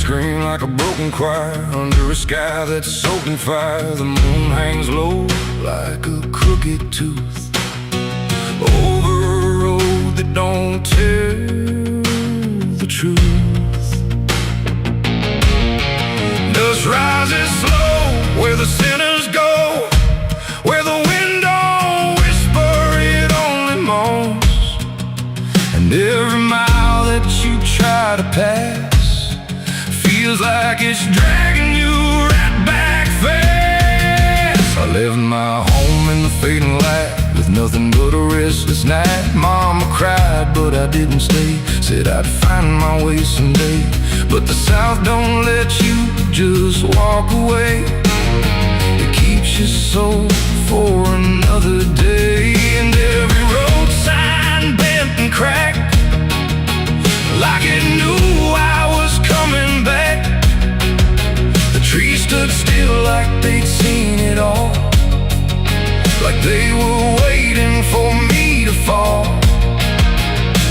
scream like a broken choir under a sky that's soaked in fire. The moon hangs low like a crooked tooth over a road that don't tell the truth. Dust rises slow where the sinners go, where the wind don't whisper, it only moans. And every mile that you try to pass feels like it's dragging you right back fast. I left my home in the fading light with nothing but a restless night. Mama cried, but I didn't stay. Said I'd find my way someday. But the South don't let you just walk away. It keeps you so for another day. And every road sign bent and cracked, like it knew I was coming back. The trees stood still like they'd seen it all, like they were waiting for me to fall.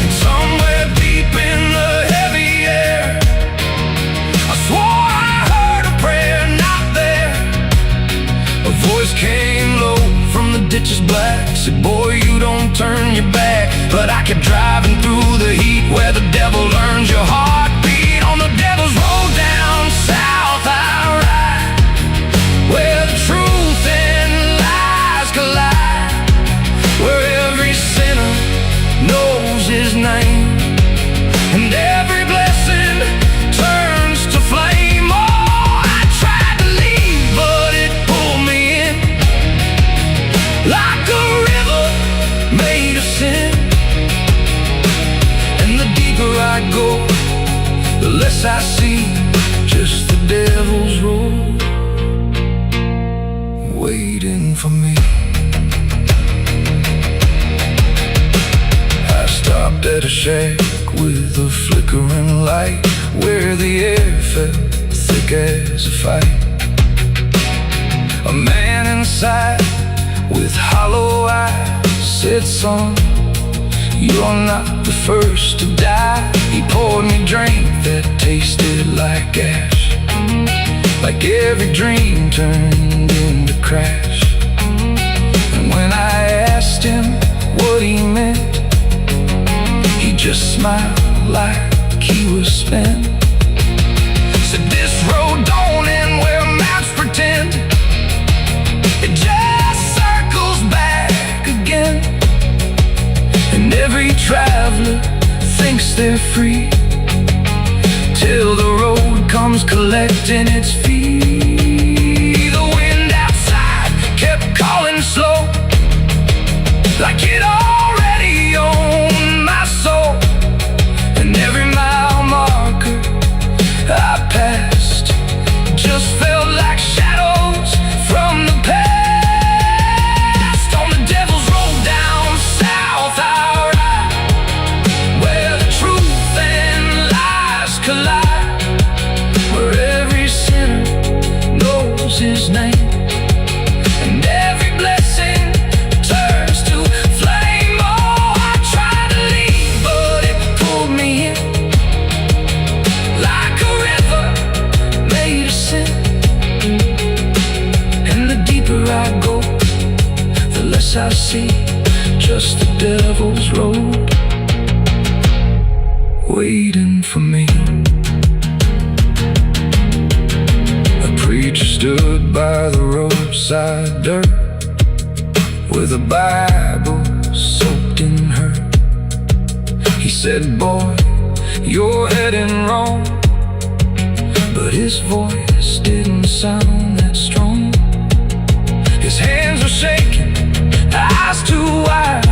And somewhere deep in the heavy air, I swore I heard a prayer not there. A voice came low from the ditches black, said, boy, you don't turn your back. But I kept driving through the heat where the devil learns your heartbeat. On the devil's road down south I ride, where the truth and lies collide, where every sinner knows his name, and every blessing turns to flame. Oh, I tried to leave, but it pulled me in, like a river made of sin. And the deeper I go, the less I see, just the devil's road waiting for me. I stopped at a shack with a flickering light, where the air felt thick as a fight. A man inside with hollow eyes said, son, you're not the first to die. He poured me a drink that tasted like ash, like every dream turned into crash. And when I asked him what he meant, he just smiled like he was spent. Said, this road don't end where maps pretend, it just circles back again. And every traveler thinks they're free, till the road comes collecting its fee. The wind outside kept calling slow, like it already owned my soul. And every mile marker I passed just felt like shadows from the past. On the devil's road down south I ride, where the truth and lies collide, where every sinner knows his name, and every blessing turns to flame. Oh, I tried to leave, but it pulled me in, like a river made of sin. And the deeper I go, the less I see, just the devil's road waiting for me. A preacher stood by the roadside dirt, with a Bible soaked in her. He said, boy, you're heading wrong. But his voice didn't sound that strong. His hands were shaking, eyes too wide,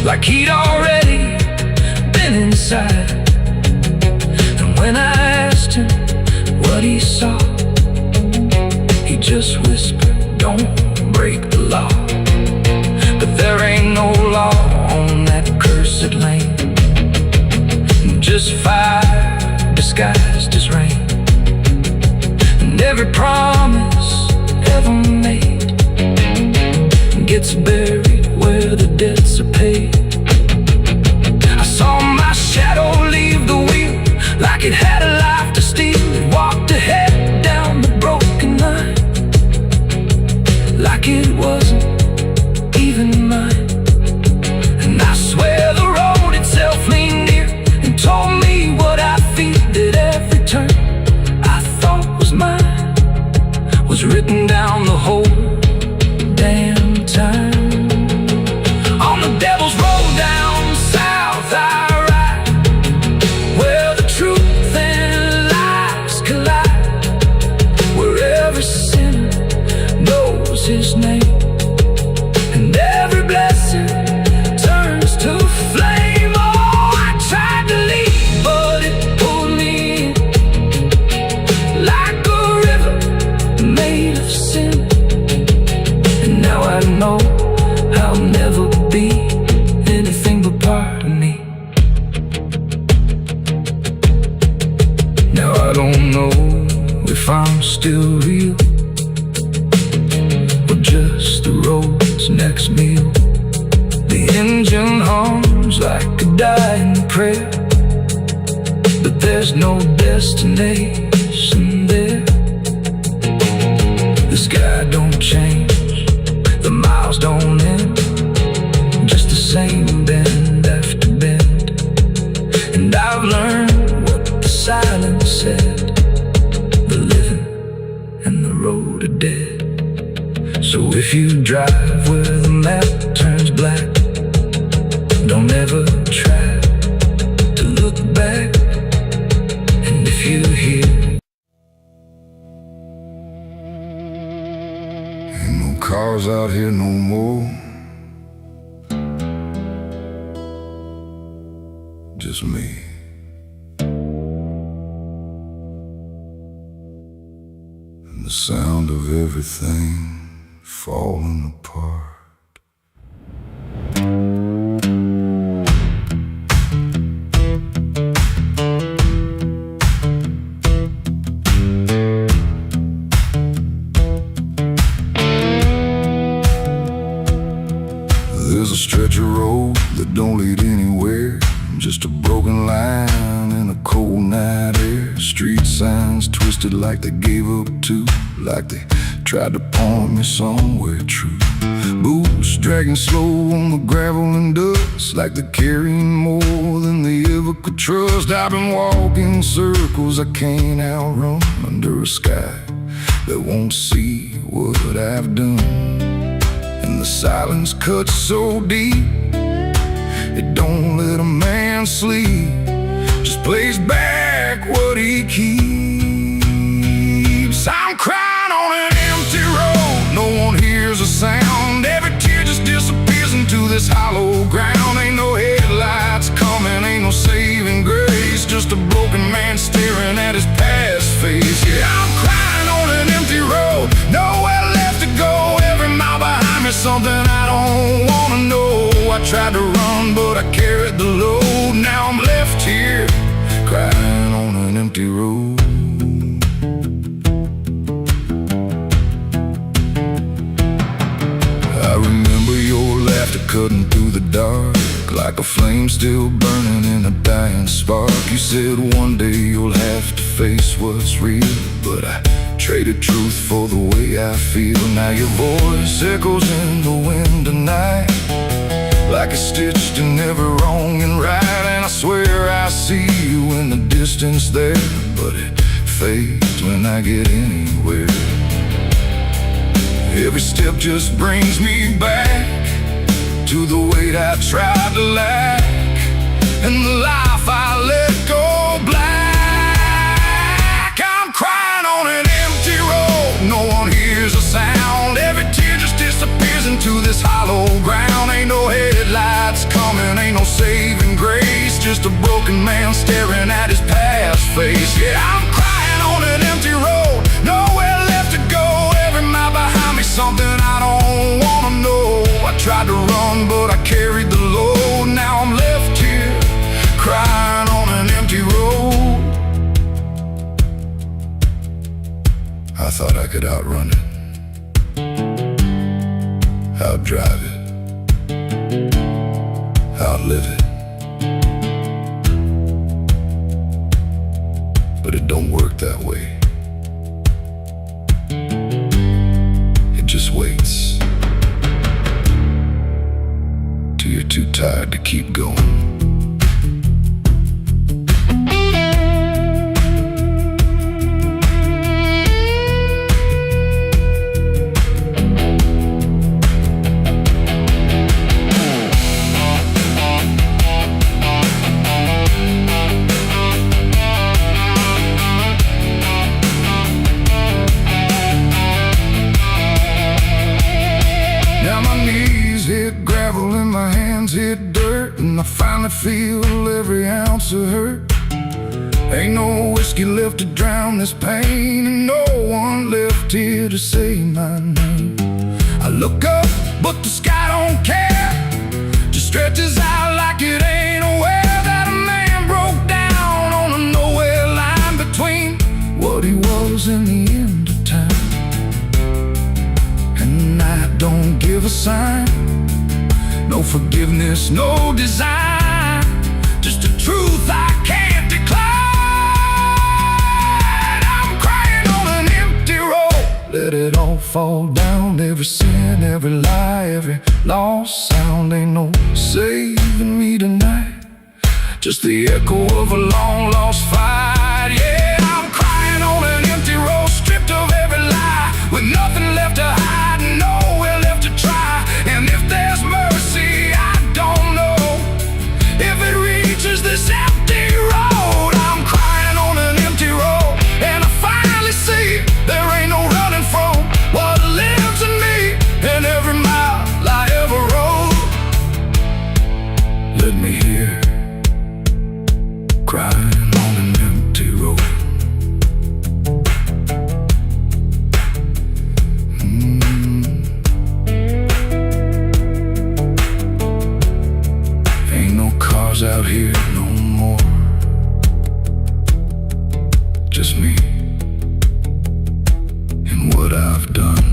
like he'd already been inside. And when I asked him what he saw, he just whispered, don't break the law. But there ain't no law on that cursed land, just fire disguised as rain. And every promise ever made gets buried where the debts are paid. I saw my shadow leave the wheel, like it had a life to steal. if I'm still real, or just the road's next meal. The engine hums like a dying prayer, but there's no destination there. The sky don't change, the miles don't end, just the same bend after bend. And I've learned what the silence said: the living and the road are dead. So if you drive where the map turns black, don't ever try to look back. And if you hear ain't no cars out here no more, just me. And the sound of everything falling apart. There's a stretch of road that don't lead anywhere, just a broken line in a cold night air. Street signs twisted like they gave up too, like they tried to point me somewhere true. Boots dragging slow on the gravel and dust, like they're carrying more than they ever could trust. I've been walking circles I can't outrun, under a sky that won't see what I've done. And the silence cuts so deep, it don't let a man sleep, just plays back what he keeps. I'm crying on an empty road, no one hears a sound. Every tear just disappears into this hollow ground. Ain't no headlights coming, ain't no saving grace, just a broken man staring at his past face. Yeah, I'm crying on an empty road, nowhere left to go. Every mile behind me, something I don't wanna know. I tried to run, but I carried the load. Now I'm left here, crying on an empty road. I remember your laughter cutting through the dark, like a flame still burning in a dying spark. You said one day you'll have to face what's real, but I traded truth for the way I feel. Now your voice echoes in the wind tonight, like it's stitched in every wrong and right. And I swear I see you in the distance there, but it fades when I get anywhere. Every step just brings me back to the weight I tried to lack, and the life I let go black. I'm crying on an empty road, no one hears a sound. Every tear just disappears into this hollow ground. Ain't no headlights coming, ain't no saving grace, just a broken man staring at his past face. Yeah, I'm crying on an empty road, nowhere left to go. Every mile behind me, something I don't wanna know. I tried to run, but I carried the load. Now I'm left here, crying on an empty road. I thought I could outrun it, outdrive it, outlive it, but it don't work that way. It just waits till you're too tired to keep going. Hit dirt, and I finally feel every ounce of hurt. Ain't no whiskey left to drown this pain, and no one left here to say my name. I look up, but the sky don't care, just stretches out like it ain't aware that a man broke down on a nowhere line between what he was and the It's no design, just a truth I can't decline. I'm crying on an empty road. Let it all fall down, every sin, every lie, every lost sound. Ain't no saving me tonight, just the echo of a long lost fight. Yeah, I'm crying on an empty road, stripped of every lie, with nothing left to hide, nowhere left to try. And if there's mercy, I don't know if it reaches this empty road. I'm crying on an empty road, and I finally see there ain't no running from what lives in me, and every mile I ever rode. Let me hear crying on an empty road. Ain't no cars out here no more, just me and what I've done.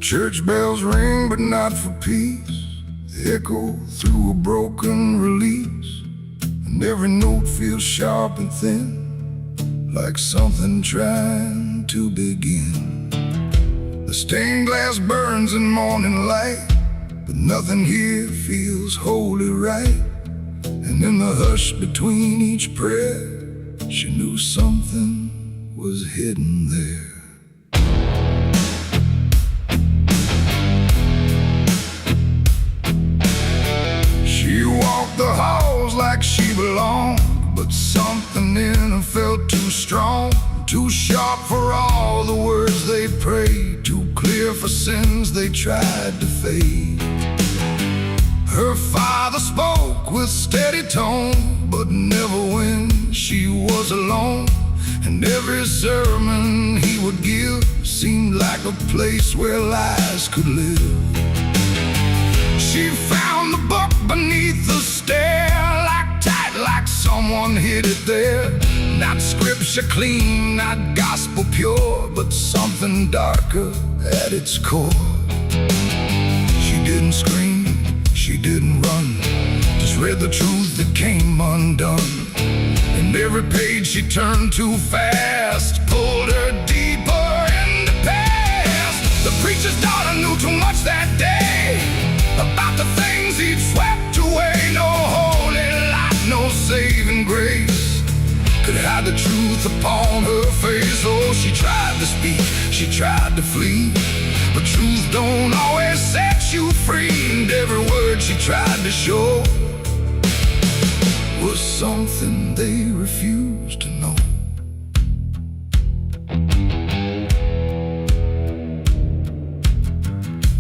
Church bells ring, but not for peace. They echo through a broken release, and every note feels sharp and thin, like something trying to begin. The stained glass burns in morning light, but nothing here feels wholly right. And in the hush between each prayer, she knew something was hidden there. She walked the halls like she belonged, but something in her felt too strong, too sharp for all the words they prayed, too clear for sins they tried to fade. Her father spoke with steady tone, but never when she was alone. And every sermon he would give seemed like a place where lies could live. She found the book beneath the stair, locked tight like someone hid it there. Not scripture clean, not gospel pure, but something darker at its core. She didn't scream, she didn't run, just read the truth that came undone. And every page she turned too fast pulled her deeper into past. The preacher's daughter knew too much that day about the things he'd swept away. No holy light, no saving grace could hide the truth upon her face. Oh, she tried to speak, she tried to flee, but truth don't always set you free. And every word she tried to show was something they refused to know.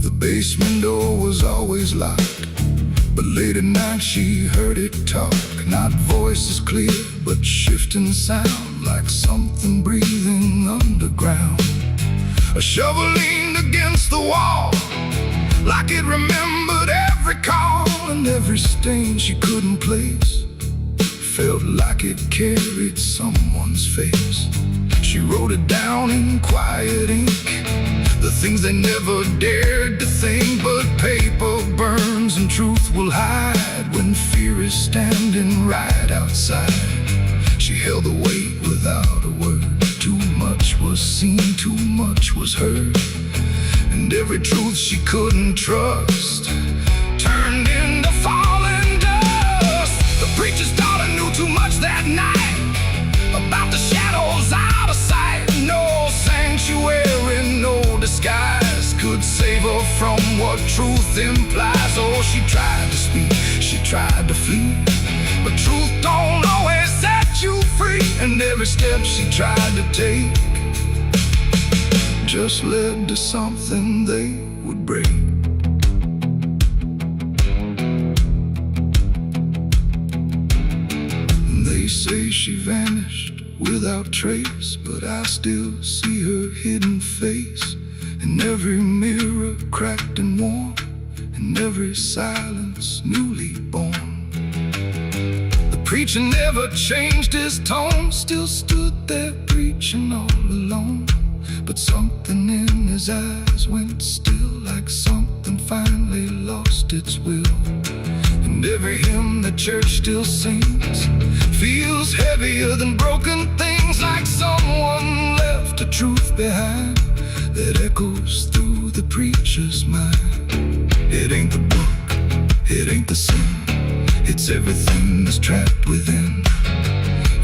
The basement door was always locked, but late at night she heard it talk. Not voices clear, but shifting sound, like something breathing underground. A shovel leaned against the wall, like it remembered every call. And every stain she couldn't place felt like it carried someone's face. She wrote it down in quiet ink, the things they never dared to think. But paper burns and truth will hide when fear is standing right outside. She held the weight without a word, too much was was seen, too much was heard, and every truth she couldn't trust turned into falling dust. The preacher's daughter knew too much that night about the shadows out of sight. No sanctuary, no disguise could save her from what truth implies. Oh, she tried to speak, she tried to flee, but truth don't always set you free. And every step she tried to take just led to something they would break. They say she vanished without trace, but I still see her hidden face in every mirror cracked and worn, in every silence newly born. The preacher never changed his tone, still stood there preaching all alone. But something in his eyes went still, like something finally lost its will. And every hymn the church still sings feels heavier than broken things, like someone left a truth behind that echoes through the preacher's mind. It ain't the book, it ain't the sin, it's everything that's trapped within.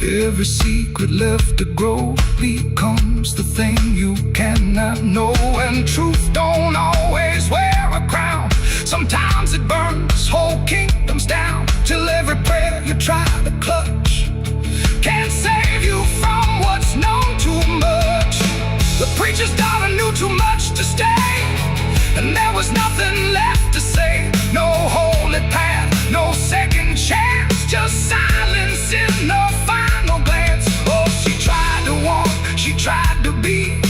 Every secret left to grow becomes the thing you cannot know. And truth don't always wear a crown, sometimes it burns whole kingdoms down, till every prayer you try to clutch can't save you from what's known too much. The preacher's daughter knew too much to stay, and there was nothing left to say. No holy path, no second chance, just silence in the final glance. Oh, she tried to walk, she tried to be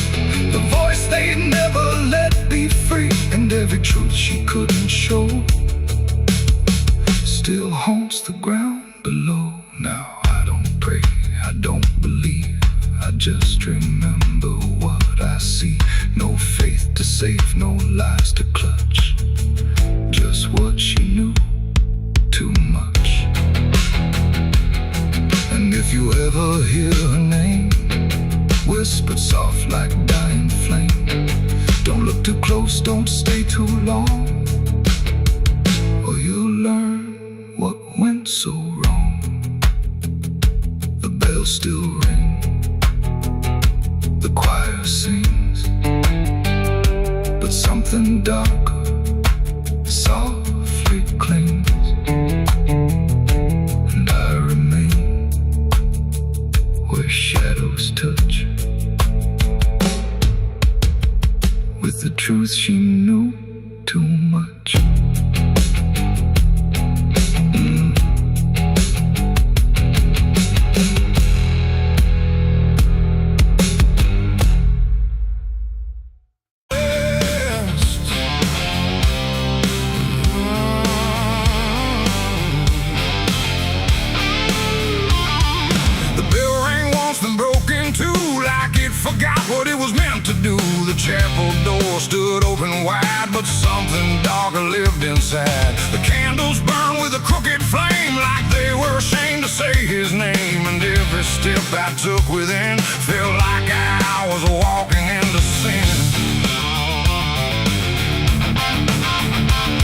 the voice they'd never let be free. And every truth she couldn't show still haunts the ground below. Now I don't pray, I don't believe, I just remember what I see. No faith to save, no lies to clutch, just what she knew, too much. And if you ever hear her name whispered soft like dying flame, don't look too close, don't stay too long, or you'll learn what went so wrong. The bells still ring, the choir sings, but something darker softly clings, and I remain where shadows touch with the truth she knew too much. Forgot what it was meant to do. The chapel door stood open wide, but something darker lived inside. The candles burned with a crooked flame, like they were ashamed to say his name. And every step I took within felt like I was walking into sin.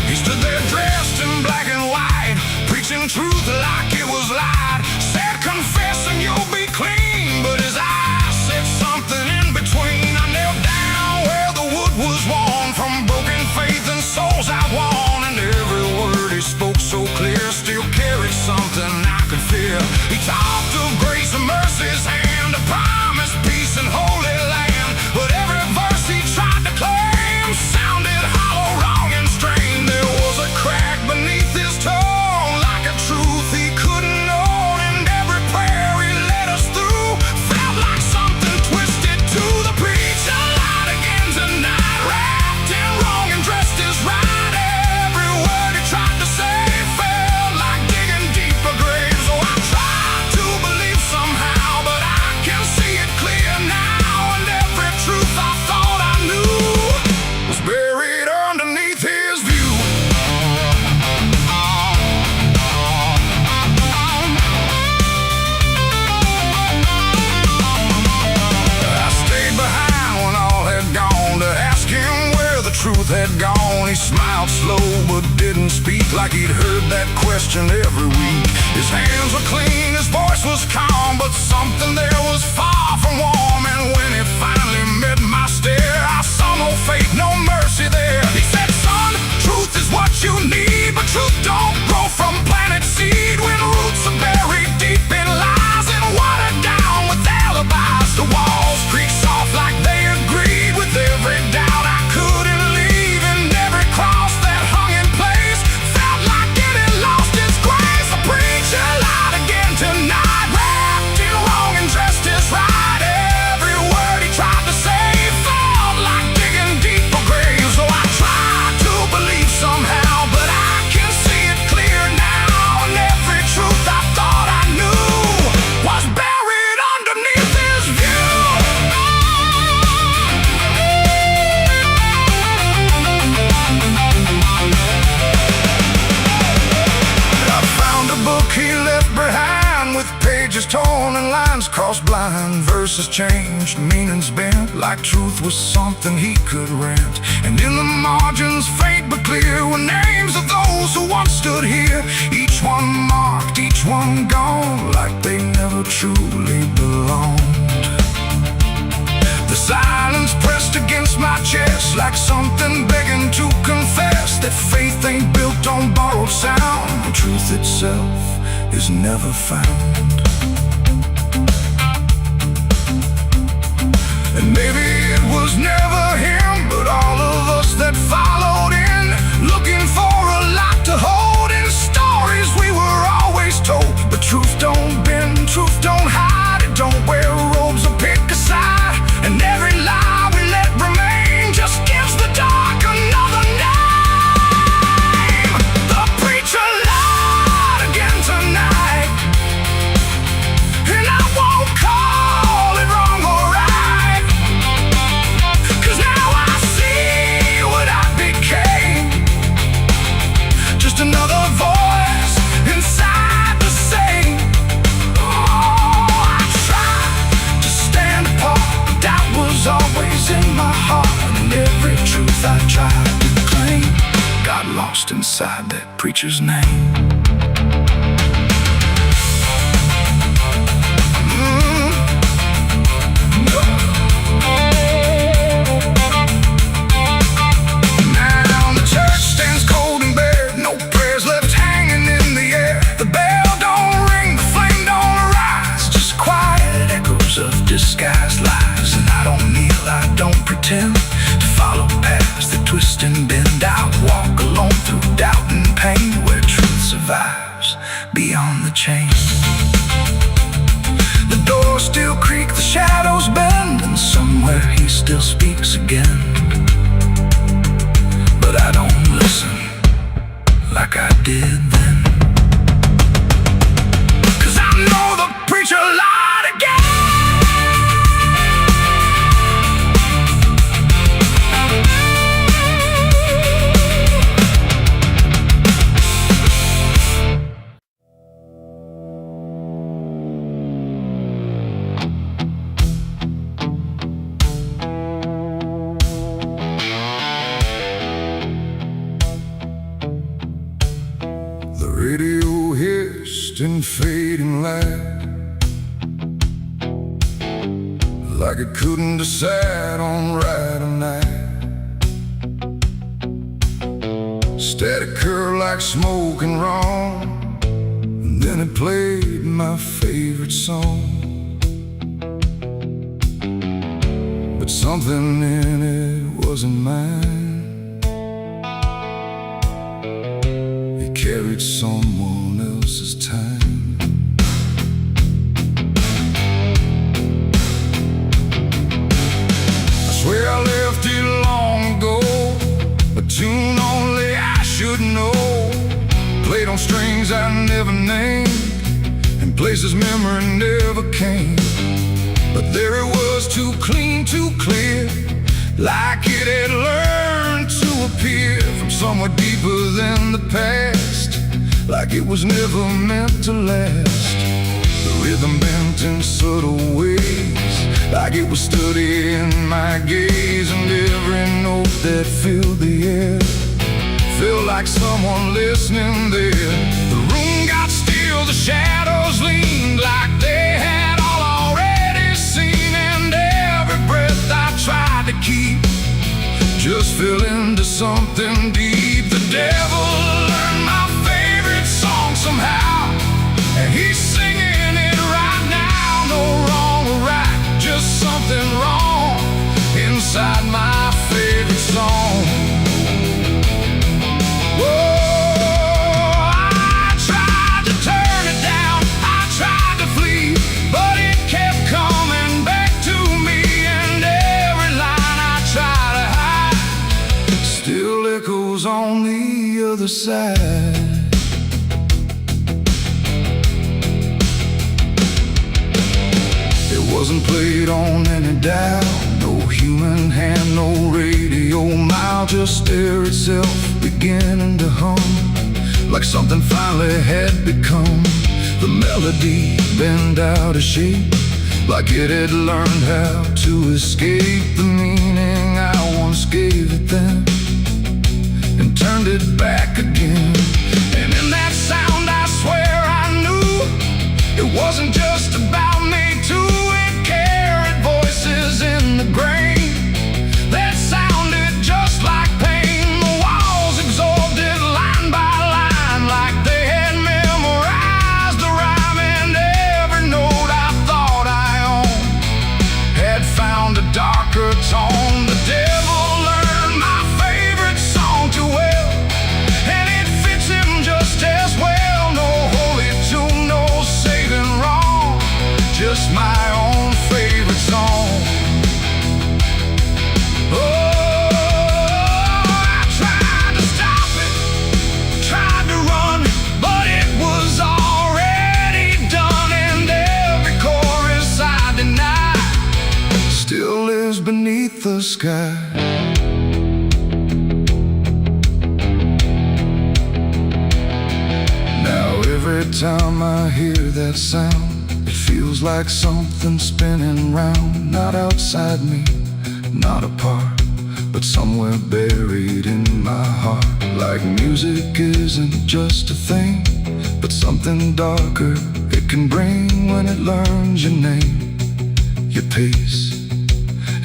He stood there dressed in black and white, preaching truth like it was lied. Said, confess and you'll be clean, but his eyes said something in between. I knelt down where the wood was worn from broken faith and souls I won. And every word he spoke so clear still carried something I could fear. He talked of grace and mercy's hand, a promise, peace and holy land, but had gone, he smiled slow but didn't speak, like he'd heard that question every week. His hands were clean, his voice was calm, but something there was far from warm. And when he finally met my stare, I saw no fate, no mercy there. He said, son, truth is what you need, but truth don't grow from planet seed. When roots are buried deep in lies and watered down with alibis, the walls creak soft like they agreed with every doubt I couldn't leave, and every cross that hung in place felt like it had lost its grace. The preacher lied again tonight, wrapped in wrong and dressed as right. Every word he tried to say felt like digging deeper graves. So I tried to believe somehow, but I can see it clear now, and every truth I thought I knew was buried underneath his view. I found a book he left behind, with pages torn and lines crossed blind. Verses changed, meanings bent, like truth was something he could rent. And in the margins, faint but clear, were names of those who once stood here. Each one marked, each one gone, like they never truly belonged. The silence pressed against my chest, like something begging to confess that faith ain't built on borrowed sound, and truth itself is never found. And maybe it was never him, but all of us that followed in, looking for a lot to hold in stories we were always told. But truth don't bend, truth don't hide, it don't wear robes or pick a side. And every lie we let remain just gives the dark another name. The preacher lied again tonight, and I won't call it wrong or right, 'cause now I see what I became, just another voice inside the same. Oh, I tried to stand apart, but doubt was always in my heart, and every truth I tried to claim got lost inside that preacher's name. Now the church stands cold and bare, no prayers left hanging in the air. The bell don't ring, the flame don't rise, just quiet echoes of disguised lies. And I don't kneel, I don't pretend to follow paths that twist and bend. I walk alone through doubt and pain, where truth survives beyond the chain. The doors still creak, the shadows bend, and somewhere he still speaks again. But I don't listen like I did then, 'cause I know the preacher lied again. Radio hissed in fading light, like it couldn't decide on right or night. Static curl like smoke and wrong, and then it played my favorite song. But something in it wasn't mine. Carried someone else's time. I swear I left it long ago, a tune only I should know, played on strings I never named, and places memory never came. But there it was, too clean, too clear, like it had learned to appear from somewhere deeper than the past, like it was never meant to last. The rhythm bent in subtle ways, like it was studying my gaze, and every note that filled the like someone listening there. The room got still, the shadows leaned like they had all already seen. And every breath I tried to keep just fell into something deep. The devil learned my favorite song somehow, and he's singing it right now. No wrong or right, just something wrong inside my favorite song. On the other side, it wasn't played on any dial, no human hand, no radio mile, just air itself beginning to hum like something finally had become. The melody bent out of shape, like it had learned how to escape the meaning I once gave it then, and turned it back again. And in that sound I swear I knew it wasn't just about me too. It carried voices in the grain that sounded just like pain. The walls absorbed it line by line, like they had memorized the rhyme. And every note I thought I owned had found a darker tone. The devil learned my favorite song too well, and it fits him just as well. No holy tune, no saving wrong, just my own favorite song. Oh, I tried to stop it, tried to run, but it was already done. And every chorus I denied still lives beneath the sky. Every time I hear that sound, it feels like something spinning round. Not outside me, not apart, but somewhere buried in my heart. Like music isn't just a thing, but something darker it can bring when it learns your name, your pace,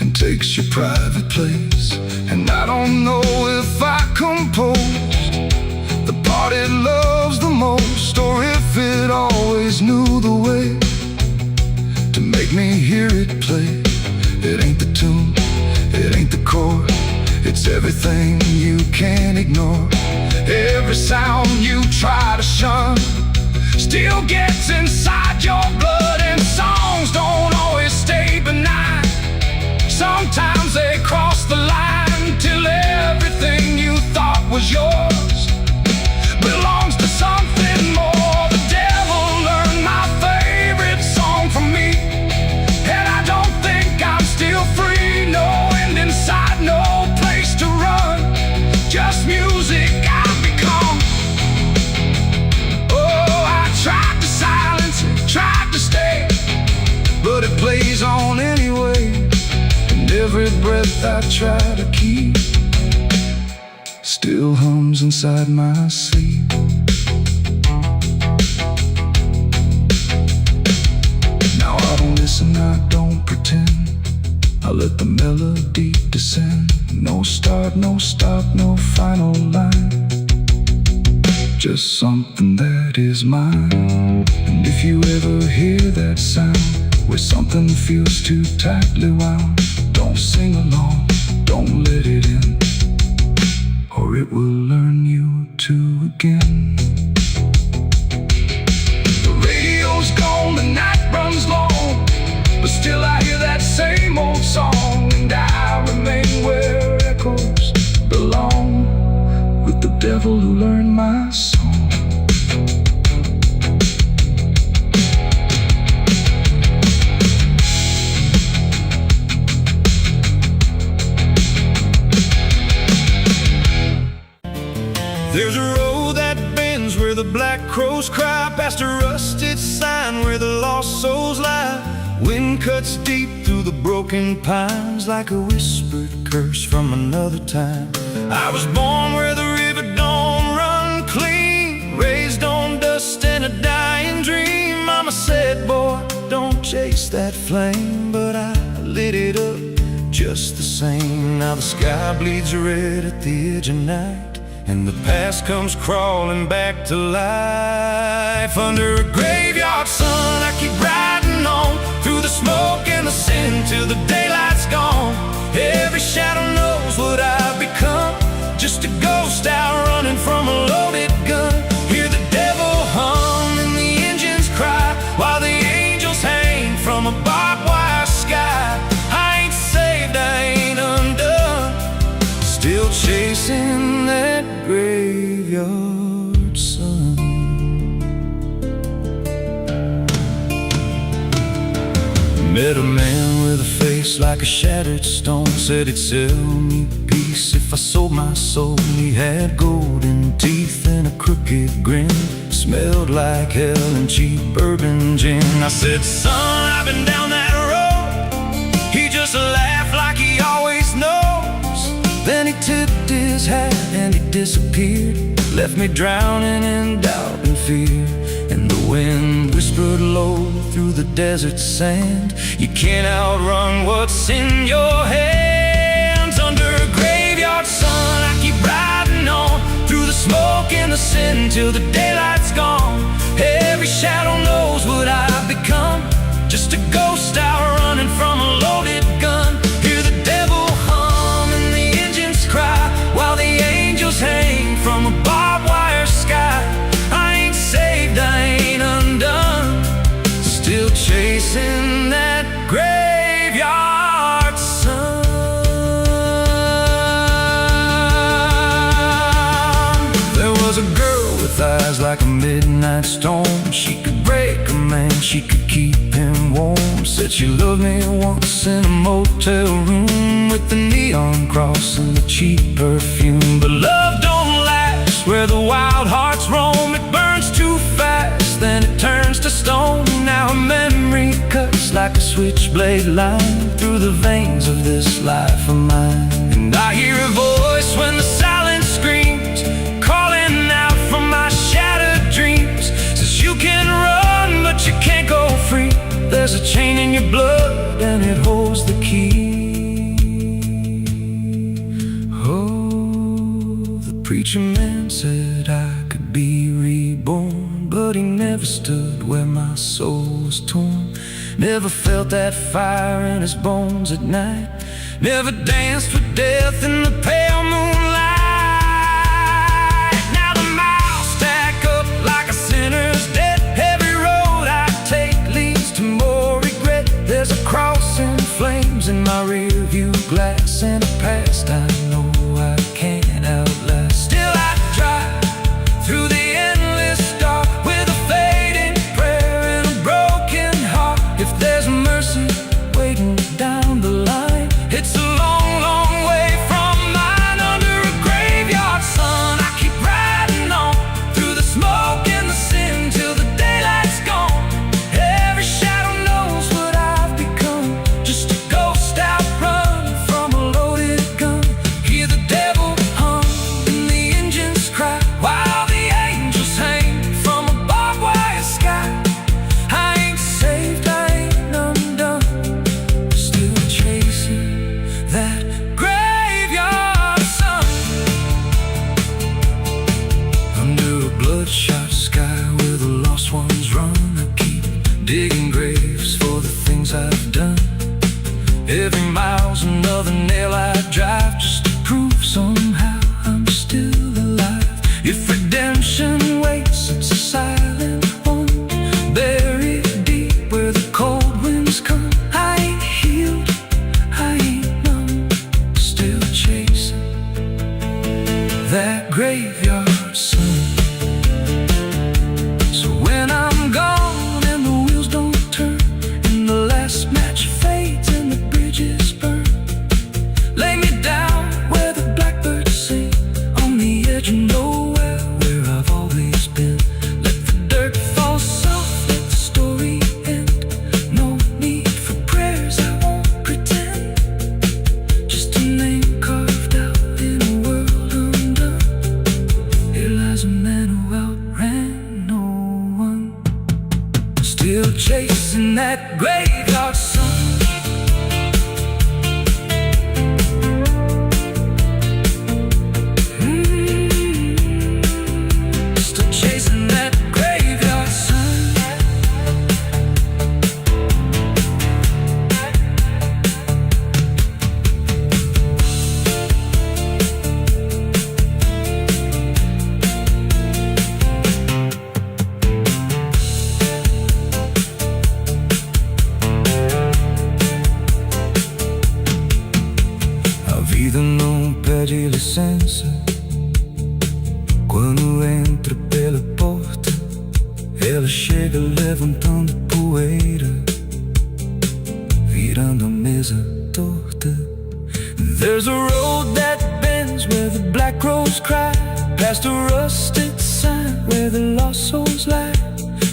and takes your private place. And I don't know if I composed the part it loves the most, or if it always knew the way to make me hear it play. It ain't the tune, it ain't the chord, it's everything you can't ignore. Every sound you try to shun still gets inside your blood. And songs don't always stay benign, sometimes they cross the line, till everything you thought was yours belongs to something more. The devil learned my favorite song from me, and I don't think I'm still free. No end in sight, no place to run, just music I've become. Oh, I tried to silence it, tried to stay, but it plays on anyway. And every breath I try to keep still hums inside my sleep. Now I don't listen, I don't pretend, I let the melody descend. No start, no stop, no final line, just something that is mine. And if you ever hear that sound, where something feels too tightly wound, don't sing along, don't let it in, or it will learn you to again. The radio's gone, the night runs long, but still I hear that same old song. And I remain where echoes belong, with the devil who learned my song. There's a road that bends where the black crows cry, past a rusted sign where the lost souls lie. Wind cuts deep through the broken pines, like a whispered curse from another time. I was born where the river don't flame, but I lit it up just the same. Now the sky bleeds red at the edge of night, and the past comes crawling back to life. Under a graveyard sun, I keep riding on through the smoke and the sin till the daylight's gone. Every shadow knows what I've become, just a ghost out running from a loaded gun. Hear the devil hum and the engines cry, while the angels hang from a barbed wire sky. I ain't saved, I ain't undone, still chasing that graveyard sun. Met a man with a face like a shattered stone, said he'd sell me peace if I sold my soul. He had golden teeth and a crooked grin, smelled like hell and cheap bourbon gin. I said, son, I've been down that road. He just laughed like he always knows. Then he tipped his hat and he disappeared, left me drowning in doubt and fear. And the wind whispered low through the desert sand, you can't outrun what's in your hands. Under a graveyard sun, I keep riding on through the smoke and the sin till the daylight's gone. Every shadow knows what I've become, just a ghost out running from a loaded gun. Hear the devil hum and the engines cry, while the angels hang from a barbed wire sky. I ain't saved, I ain't undone, still chasing that graveyard sun. There was a girl with eyes like a midnight storm. She could break a man, she could keep him warm. Said she loved me once in a motel room, with the neon cross and the cheap perfume. But love don't last where the wild hearts roam. It burns too fast, then it turns to stone. Now a memory cuts like a switchblade line through the veins of this life of mine. And I hear a voice when the silence screams, calling out from my shattered dreams. Says you can run, but you can't go free. There's a chain in your blood and it holds the key. Oh, the preacher man said I could be reborn, but he never stood where my soul was torn. Never felt that fire in his bones at night, never danced with death in the pale moonlight. Now the miles stack up like a sinner's debt. Every road I take leads to more regret. There's a cross in flames in my rear view glass, and a past I know I can't outlast. Still I drive through the endless dark with a fading prayer and a broken heart. If there's mercy waiting down the line, it's a long, long way from mine. Under a graveyard sun, I keep riding on through the smoke and the sin till the daylight's gone. Every shadow knows what I've become, just a ghost out running from a loaded gun. Hear the devil hum and the engines cry, while the angels hang from a barbed wire sky. I ain't saved, I ain't undone, still chasing that graveyard sun. Under a bloodshot sky where the lost ones run, I keep digging graves for the things I've done. Every mile's another nail I drive, just to prove somehow I'm still alive. If redemption waits, it's a silent one, buried deep where the cold winds come. I ain't healed, I ain't numb, still chasing that graveyard sun. So when I'm gone and the wheels don't turn, and the last match fades and the bridges burn, lay me down where the blackbirds sing, on the edge of nowhere where I've always been. Let the dirt fall soft, let the story end. No need for prayers, I won't pretend, just a name carved out in a world undone. Here lies a man licença. Quando entra pela porta, ela chega levantando poeira, virando a mesa torta. There's a road that bends where the black crows cry, past a rusted sign where the lost souls lie.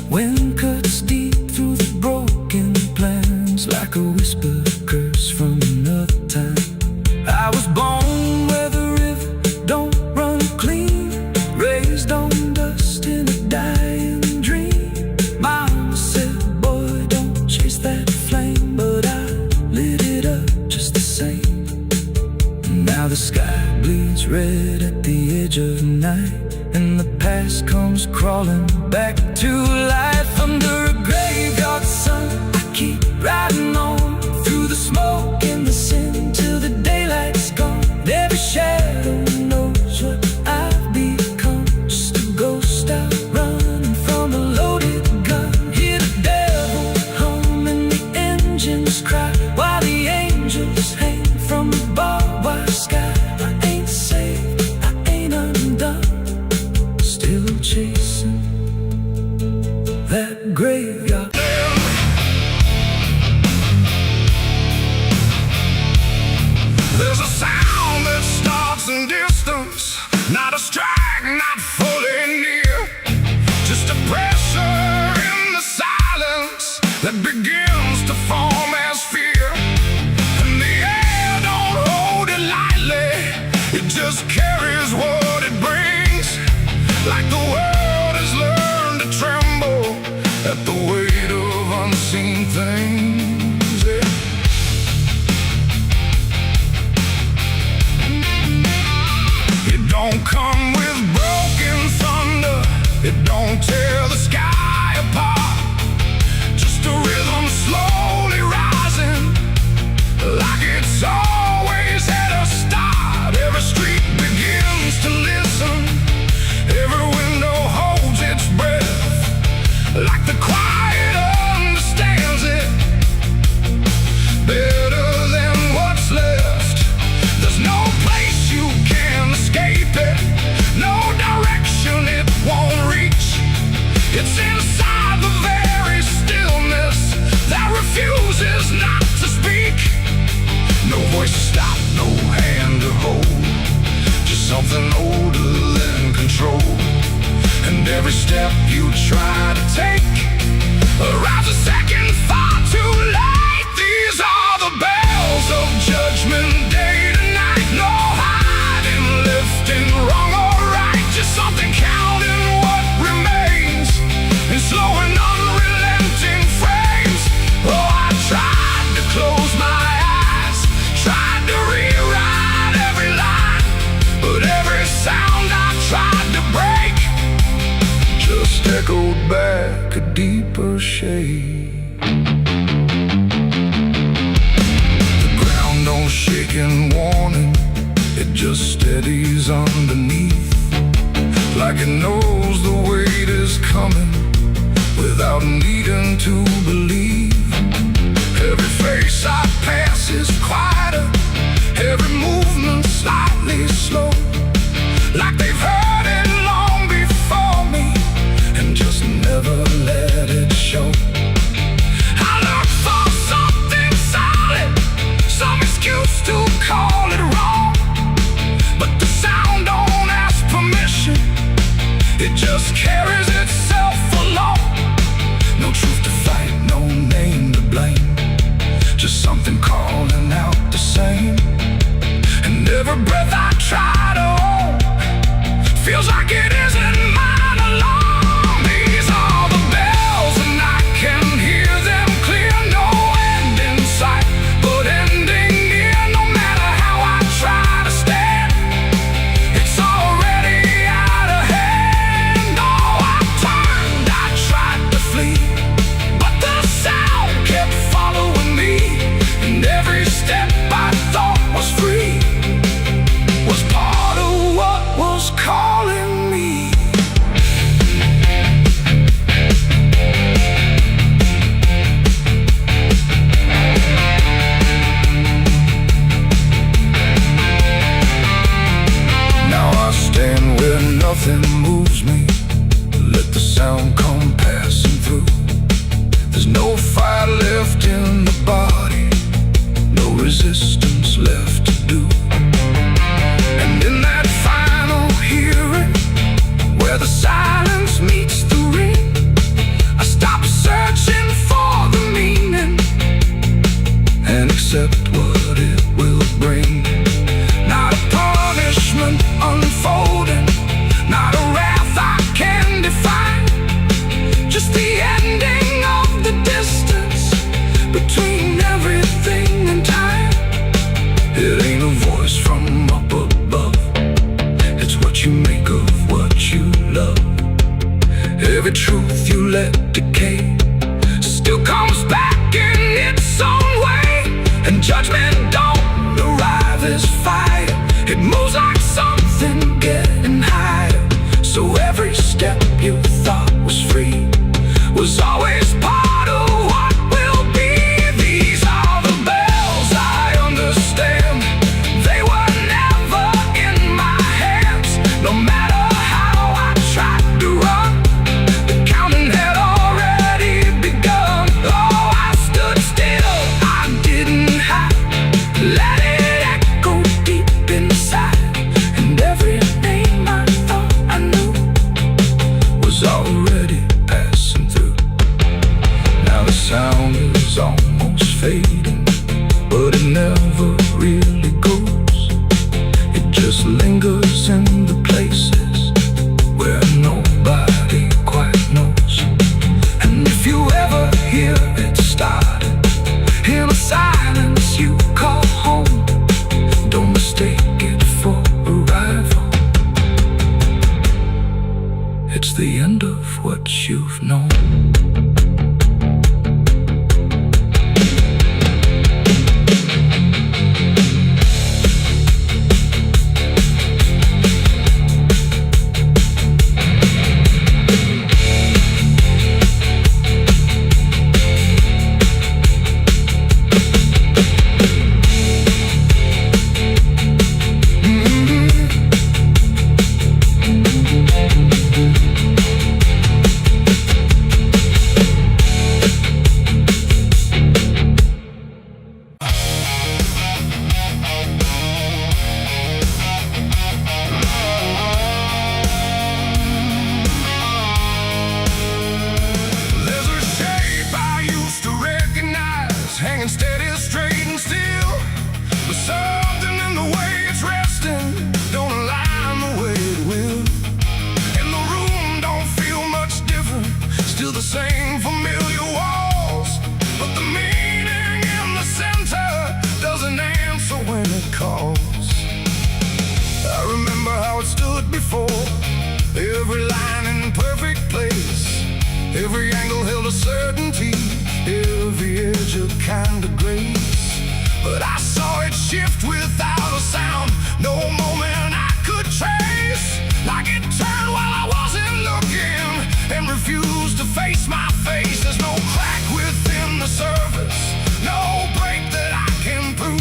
Wind cuts deep through the broken plans, like a whispered curse from another time. I was born where the river don't run clean, raised on dust in a dying dream. Mama said, boy, don't chase that flame, but I lit it up just the same. Now the sky bleeds red at the edge of night, and the past comes crawling back to life. Under a graveyard sun, I keep riding on through the smoke and the sin till the daylight's gone. Every shadow knows what I've become, just a ghost out running from a loaded gun. Hear the devil hum and the engines cry, while the angels hang from the barbed wire sky. I ain't saved, I ain't undone, still chasing that graveyard. There's a sound that starts in distance, not a strike, not fully near, just a pressure in the silence that begins to form as fear. And the air don't hold it lightly, it just carries what it brings, like the world has learned to tremble at the weight of unseen things. Yeah. It don't come with broken thunder, it don't tear the sky apart, just a rhythm slowly rising, like it's always at a start. Every street begins to listen, every window holds its breath, like the quiet understands it better than what's left. There's no place you can escape it, no direction it won't reach. It's inside the very stillness that refuses not to speak. No voice to stop, no hand to hold, just something older than control. And every step you try to take arrives a second far too late. These are the bells of judgment day to night. No hiding, lifting, wrong or right, just something counting what remains in slow and unrelenting frames. Oh, I tried to close my eyes, tried to rewrite every line, but every sound I tried to break just echoed back a deeper shade. The ground don't shake in warning, it just steadies underneath, like it knows the weight is coming without needing to believe. Every face I pass is quieter, every movement slightly slow, like they've heard it long before me and just never let it show. I look for something solid, some excuse to call it wrong, but the sound don't ask permission, it just carries itself along. No truth to fight, no name to blame, just something calling out the same. And every breath I try to hold feels like it isn't mine alone. These are the bells and I can hear them clear. No end in sight, but ending near. No matter how I try to stand, it's already out of hand. Oh, I turned, I tried to flee, but the sound kept following me, and every step I thought was free was part of what was calling me. it's the end of what you've known. Hanging steady, straight and still, but something in the way it's resting don't align the way it will. And the room don't feel much different, still the same familiar walls, but the meaning in the center doesn't answer when it calls. I remember how it stood before, every line in perfect place, every angle held a certainty, every edge a kind of grace. But I saw it shift without a sound, no moment I could trace. Like it turned while I wasn't looking and refused to face my face. There's no crack within the surface, no break that I can prove,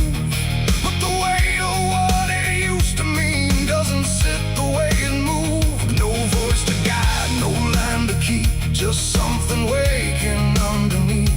but the weight of what it used to mean doesn't sit the way it moved. No voice to guide, no line to keep, just something waking underneath.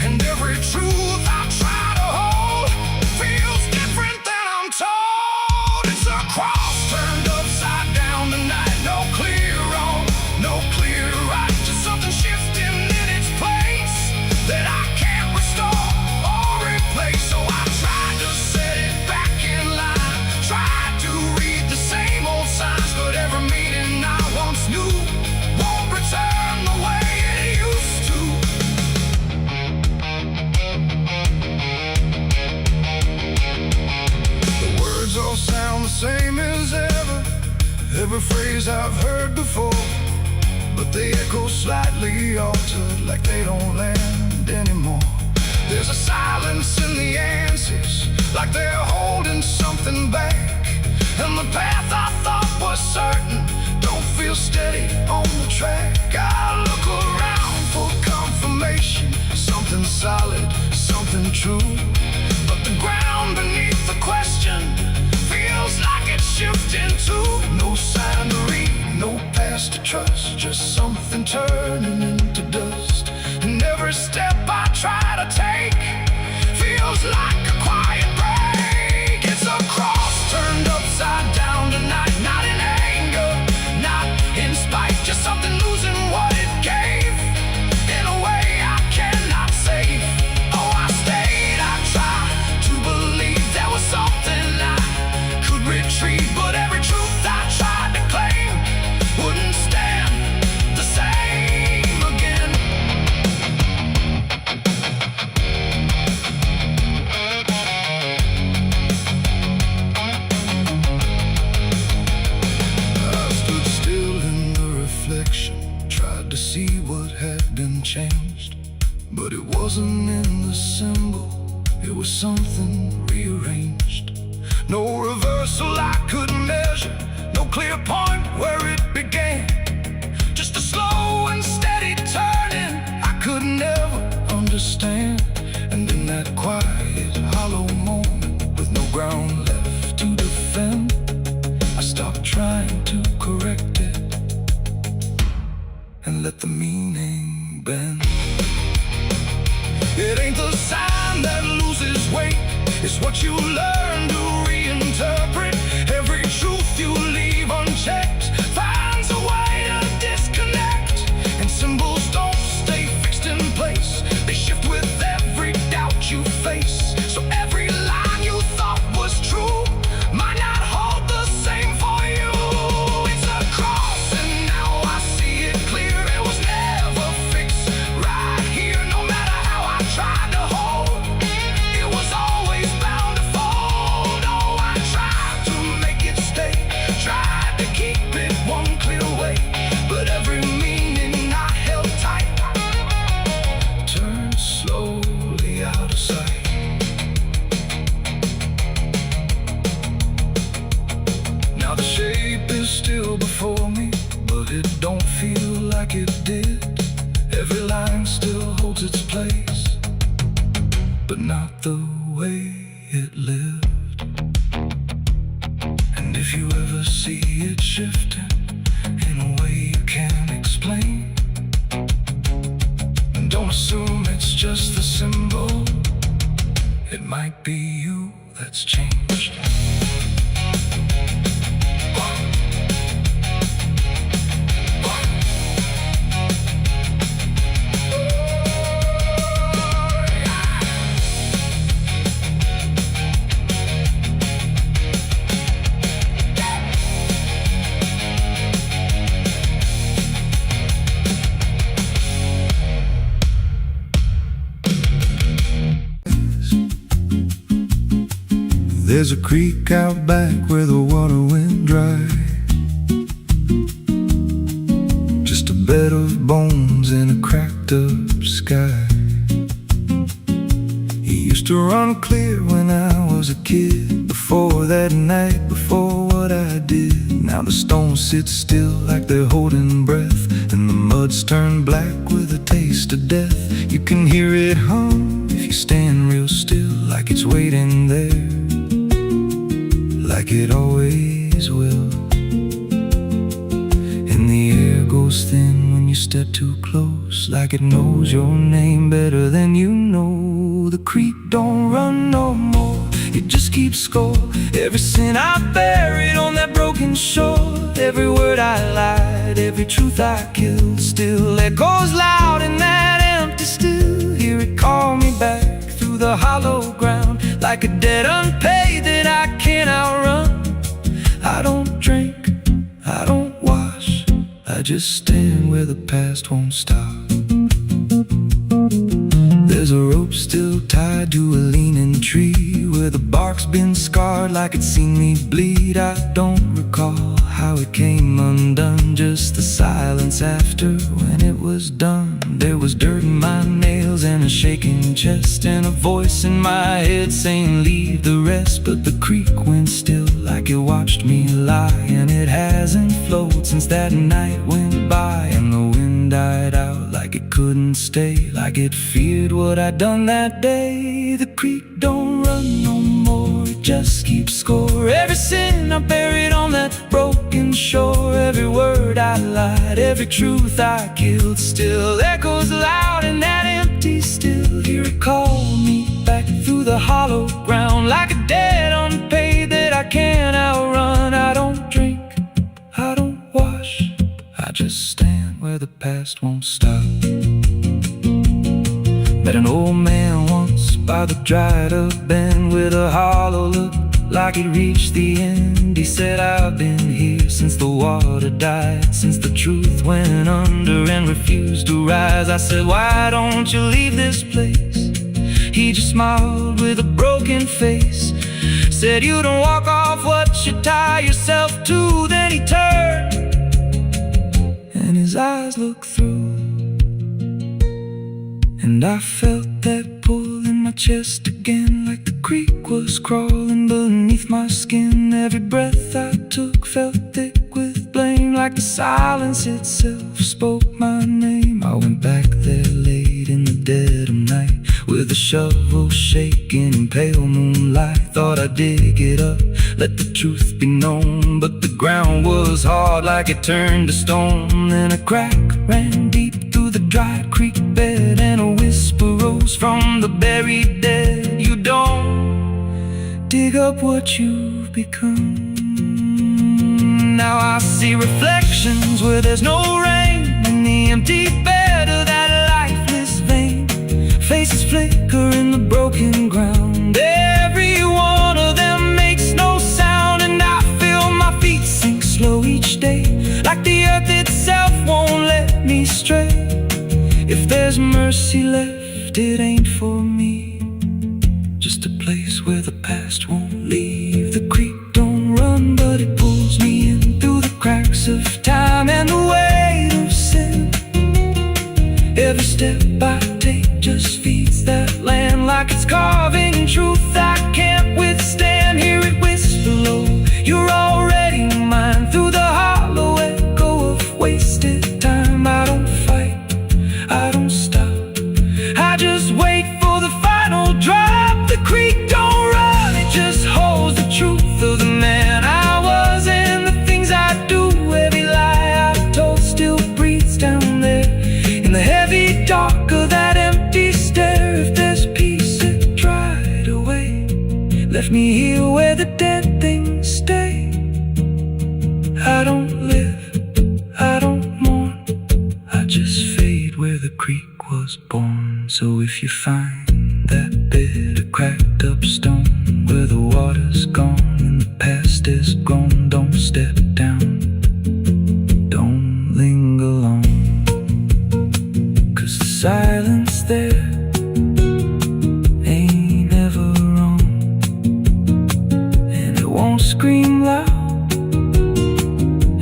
And every truth I try to hold feels different than I'm told. It's a cross turned upside down tonight. No clear wrong, no clear right, just something shifting in its place that I can't restore or replace. So I tried to set it back in line, tried to read the same old signs, but every meaning I once knew won't return the way it used to. All sound the same as ever, every phrase I've heard before, but they echo slightly altered, like they don't land anymore. There's a silence in the answers, like they're holding something back, and the path I thought was certain don't feel steady on the track. I look around for confirmation, something solid, something true, but the ground beneath the question feels like it's shifting too. No sign to read, no past to trust, just something turning into dust. And every step I try to take feels like a quiet break. It's a cross turned upside down tonight, not in anger, not in spite, just something losing what it gave in a way I cannot save. Oh, I stayed, I tried to believe there was something retreat, but every truth I tried to claim wouldn't stand the same again. I stood still in the reflection, tried to see what had been changed, but it wasn't in the symbol, it was something rearranged. No reversal I could measure, no clear point where it began, just a slow and steady turning I could never understand. And in that quiet, hollow moment, with no ground left to defend, I stopped trying to correct it and let the meaning bend. It ain't the sign that loses weight, it's what you learn to reinterpret. Every truth you leave unchecked finds a way to disconnect. And symbols don't stay fixed in place, they shift with every doubt you face. So every line you thought was true might not hold the same for you. It's a cross and now I see it clear, it was never fixed right here. No matter how I tried to hold, it was always bound to fold. Oh, I tried to make it stay, tried to keep it one clear way, but every still before me, but it don't feel like it did. Every line still holds its place, but not the way it lived. And if you ever see it shifting in a way you can't explain, don't assume it's just the symbol. It might be you that's changed. There's a creek out back where the water went dry, just a bed of bones in a cracked up sky. He used to run clear when I was a kid, before that night, before what I did. Now the stones sit still like they're holding breath, and the mud's turned black with a taste of death. You can hear it hum if you stand real still, like it's waiting there, like it always will. And the air goes thin when you step too close, like it knows your name better than you know. The creek don't run no more, it just keeps score. Every sin I buried on that broken shore, every word I lied, every truth I killed, still echoes loud in that empty still. Hear it call me back through the hollow ground, like a debt unpaid that I can't outrun. I don't drink, I don't wash, I just stand where the past won't stop. There's a rope still tied to a leaning tree, where the bark's been scarred like it's seen me bleed. I don't recall how it came undone, just the silence after when it was done. There was dirt in my nails and a shaking chest, and a voice in my head saying leave the rest. But the creek went still like it watched me lie, and it hasn't flowed since that night went by. And the wind died out like it couldn't stay, like it feared what I'd done that day. The creek don't run no more, it just keeps score. Every sin I buried on that broken shore, every word I lied, every truth I killed, still echoes loud in that empty still. Hear it call me back through the hollow ground, like a debt unpaid that I can't outrun. I don't drink, I don't wash, I just stand where the past won't stop. Met an old man once by the dried up bend, with a hollow look like he'd reached the end. He said, I've been here since the water died, since the truth went under and refused to rise. I said, why don't you leave this place? He just smiled with a broken face, said, you don't walk off what you tie yourself to. Then he turned and his eyes looked through, and I felt that pull in my chest again, like the creek was crawling beneath my skin. Every breath I took felt thick with blame, like the silence itself spoke my name. I went back there late in the dead of night, with a shovel shaking in pale moonlight. Thought I'd dig it up, let the truth be known, but the ground was hard like it turned to stone. Then a crack ran deep through the dry creek bed, and a whisper rose from the buried dead. You don't dig up what you've become. Now I see reflections where there's no rain, in the empty bed of that lifeless vein. Faces flicker in the broken ground, every one of them makes no sound. And I feel my feet sink slow each day, like the earth itself won't let me stray. If there's mercy left, it ain't for me, just a place where the past won't leave. The creek don't run, but it pulls me in through the cracks of time and the weight of sin. Every step I take just feeds that land, like it's carving truth I can't withstand. Hear it whisper low, you're already mine, through the hollow I don't live, I don't mourn, I just fade where the creek was born. So if you find that bit of cracked up stone where the water's gone and the past is gone, don't step down, don't linger long, 'cause the silence there ain't ever wrong, and it won't scream loud,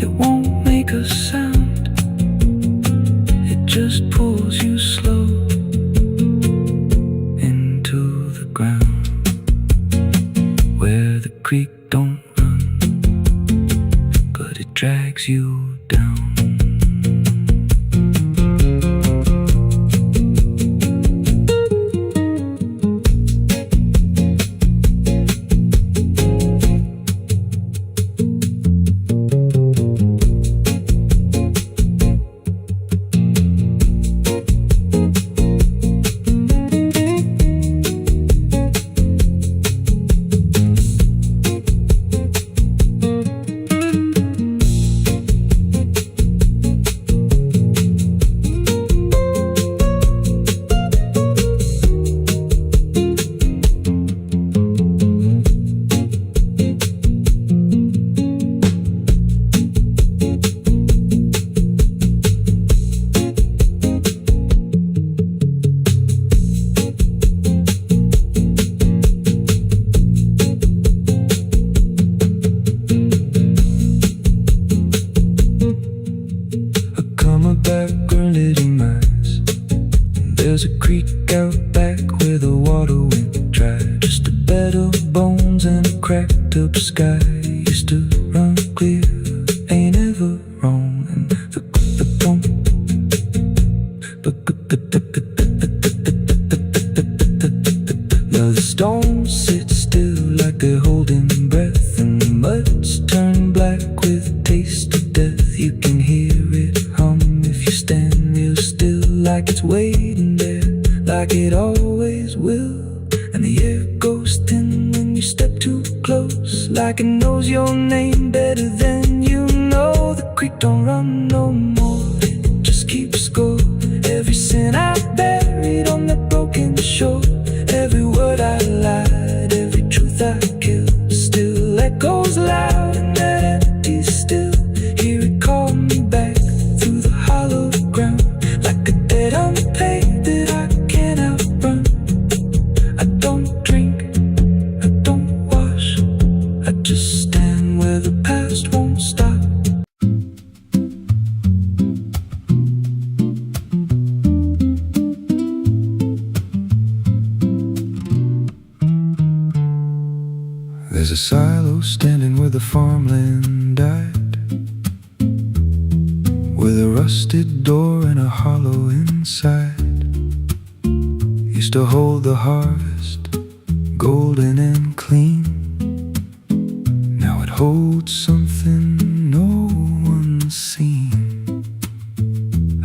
it won't make a sound, it just pulls you slow into the ground where the creek don't run, but it drags you down. There's a creek out back where the water went dry, just a bed of bones and a cracked up sky. Used to run clear, ain't ever wrong. And the stones sit still like they're holding breath, and the mud's turned black with a taste of death. You can hear it hum if you stand real still, like it's waiting there, like it always will. And the air goes thin when you step too close, like it knows your name better than you know. The creek don't run no more, it just keeps score. Every sin I buried on that broken shore, every word I lied, every truth I killed, still echoes loud in that empty still. Hear it call me back through the hollow ground, like a debt unpaid that I can't outrun. I don't drink, I don't wash, I just stand where the past won't stop. There's a silo standing where the farmland died, with a rusted door and a hollow inside. Used to hold the harvest, golden and clean. Now it holds something no one's seen.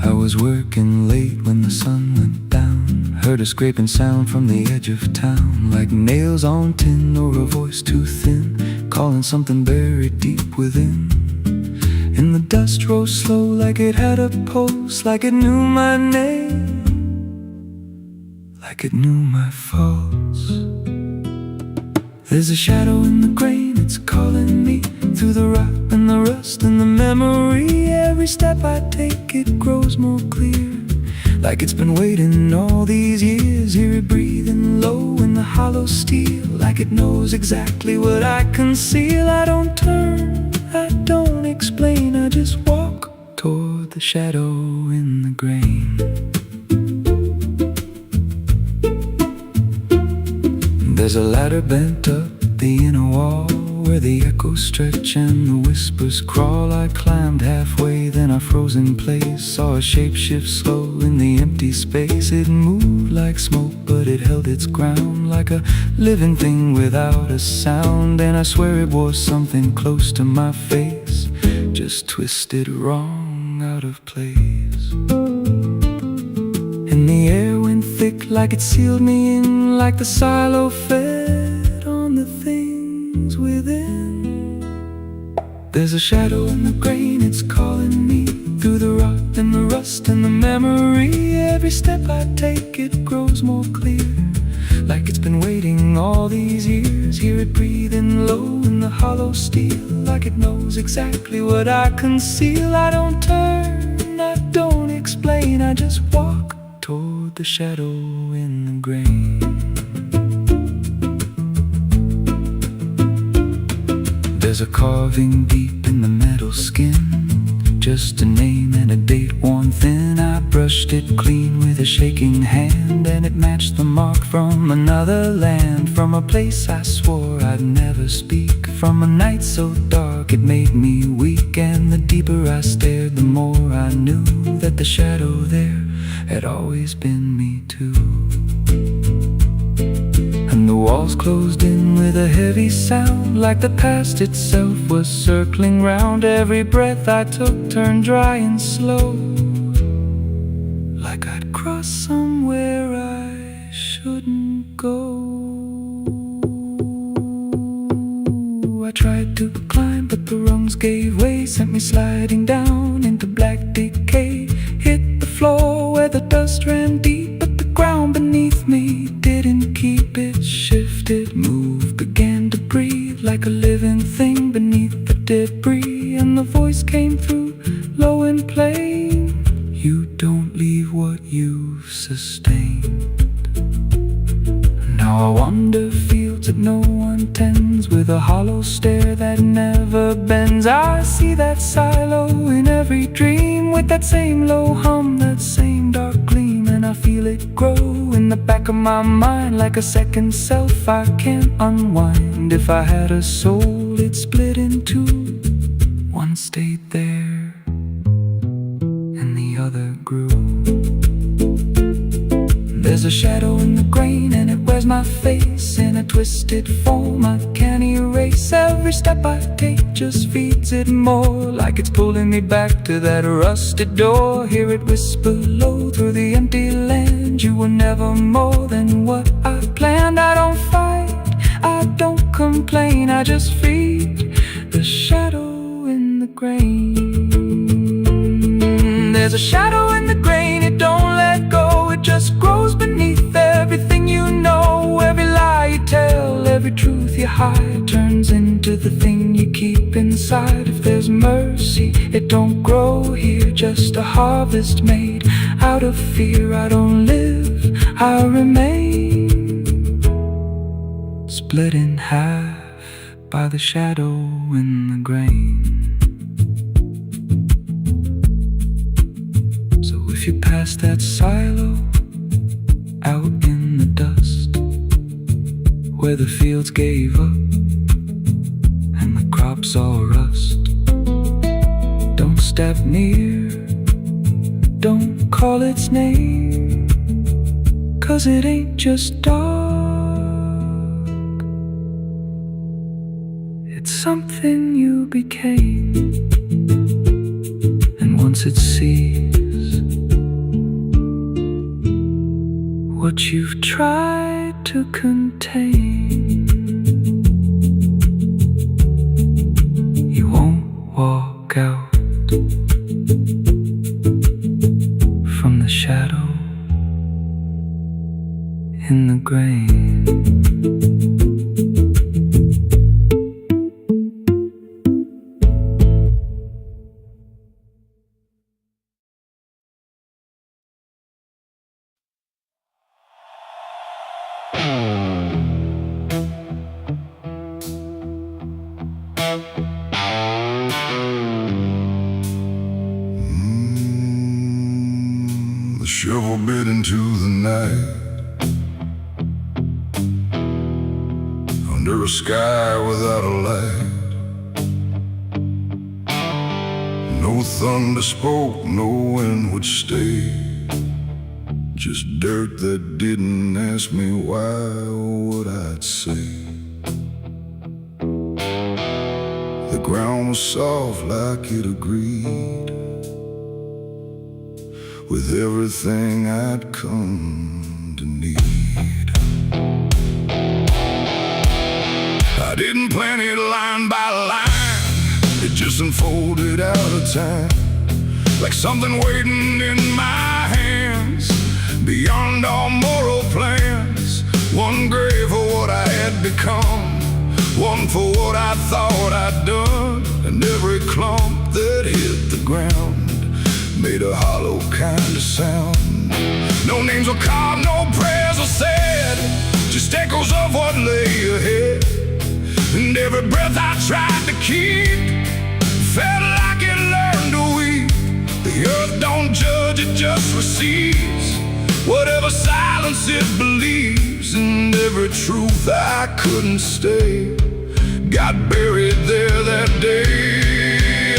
I was working late when the sun went down, heard a scraping sound from the edge of town, like nails on tin or a voice too thin, calling something buried deep within. And the dust rose slow like it had a pulse, like it knew my name, like it knew my faults. There's a shadow in the grain, it's calling me through the rot and the rust and the memory. Every step I take, it grows more clear, like it's been waiting all these years. Hear it breathing low in the hollow steel, like it knows exactly what I conceal. I don't turn, I don't explain, I just walk toward the shadow in the grain. There's a ladder bent up the inner wall, where the echoes stretch and the whispers crawl. I climbed halfway, then I froze in place, saw a shape shift slow in the empty space. It moved like smoke, but it held its ground, like a living thing without a sound. And I swear it was something close to my face, just twisted wrong, out of place. And the air went thick like it sealed me in, like the silo fed on the things within. There's a shadow in the grain, it's calling me through the rot and the rust and the memory. Every step I take, it grows more clear, like it's been waiting all these years. Hear it breathing low in the hollow steel, like it knows exactly what I conceal. I don't turn, I don't explain, I just walk toward the shadow in the grain. There's a carving deep in the metal skin, just a name and a date worn thin. I brushed it clean with a shaking hand, and it matched the mark from another land, from a place I swore I'd never speak, from a night so dark it made me weak. And the deeper I stared, the more I knew that the shadow there had always been me too. And the walls closed in with a heavy sound, like the past itself was circling round. Every breath I took turned dry and slow, like I'd crossed somewhere I shouldn't go. I tried to climb, but the rungs gave way, sent me sliding down into black decay. Hit the floor where the dust ran deep, but the ground beneath me didn't keep it. Shifted, moved, began to breathe like a living thing beneath the debris. And the voice came through, low and plain: you don't leave what you've sustained. Now I wander fields that no one tends, with a hollow stare that never bends. I see that silo in every dream, with that same low hum, that same dark gleam. And I feel it grow in the back of my mind, like a second self I can't unwind. If I had a soul, it'd split in two. One stayed there, and the other grew. There's a shadow in the grain, and it wears my face in a twisted form I can't erase. Every step I take just feeds it more, like it's pulling me back to that rusted door. Hear it whisper low through the empty land: you were never more than what I planned. I don't fight, I don't complain, I just feed the shadow in the grain. There's a shadow in the grain, it don't let go, it just grows beneath everything you know. Every lie you tell, every truth you hide, turns into the thing you keep inside. If there's mercy, it don't grow here, just a harvest made out of fear. I don't live, I remain, split in half by the shadow in the grain. If you pass that silo out in the dust, where the fields gave up and the crops all rust, don't step near, don't call its name, 'cause it ain't just dark, it's something you became. And once it sees what you've tried to contain, you won't walk out from the shadow in the grain. The shovel bit into the night, under a sky without a light. No thunder spoke, no wind would stay, just dirt that didn't ask me why or what I'd say. The ground was soft like it agreed with everything I'd come to need. I didn't plant it line by line, it just unfolded out of time, like something waiting in my hands. Beyond all moral plans, one grave for what I had become, one for what I thought I'd done. And every clump that hit the ground made a hollow kind of sound. No names were carved, no prayers were said, just echoes of what lay ahead. And every breath I tried to keep felt like it learned to weep. The earth don't judge, it just receives whatever silence it believes. And every truth I couldn't stay got buried there that day.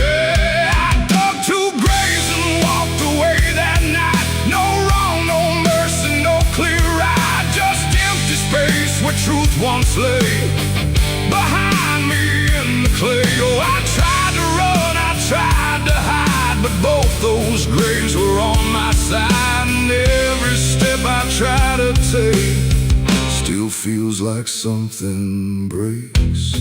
I dug 2 graves and walked away that night. No wrong, no mercy, no clear ride, just empty space where truth once lay behind me in the clay. Oh, I tried to run, I tried to hide, but both those graves were on my side. And every step I try to take still feels like something breaks.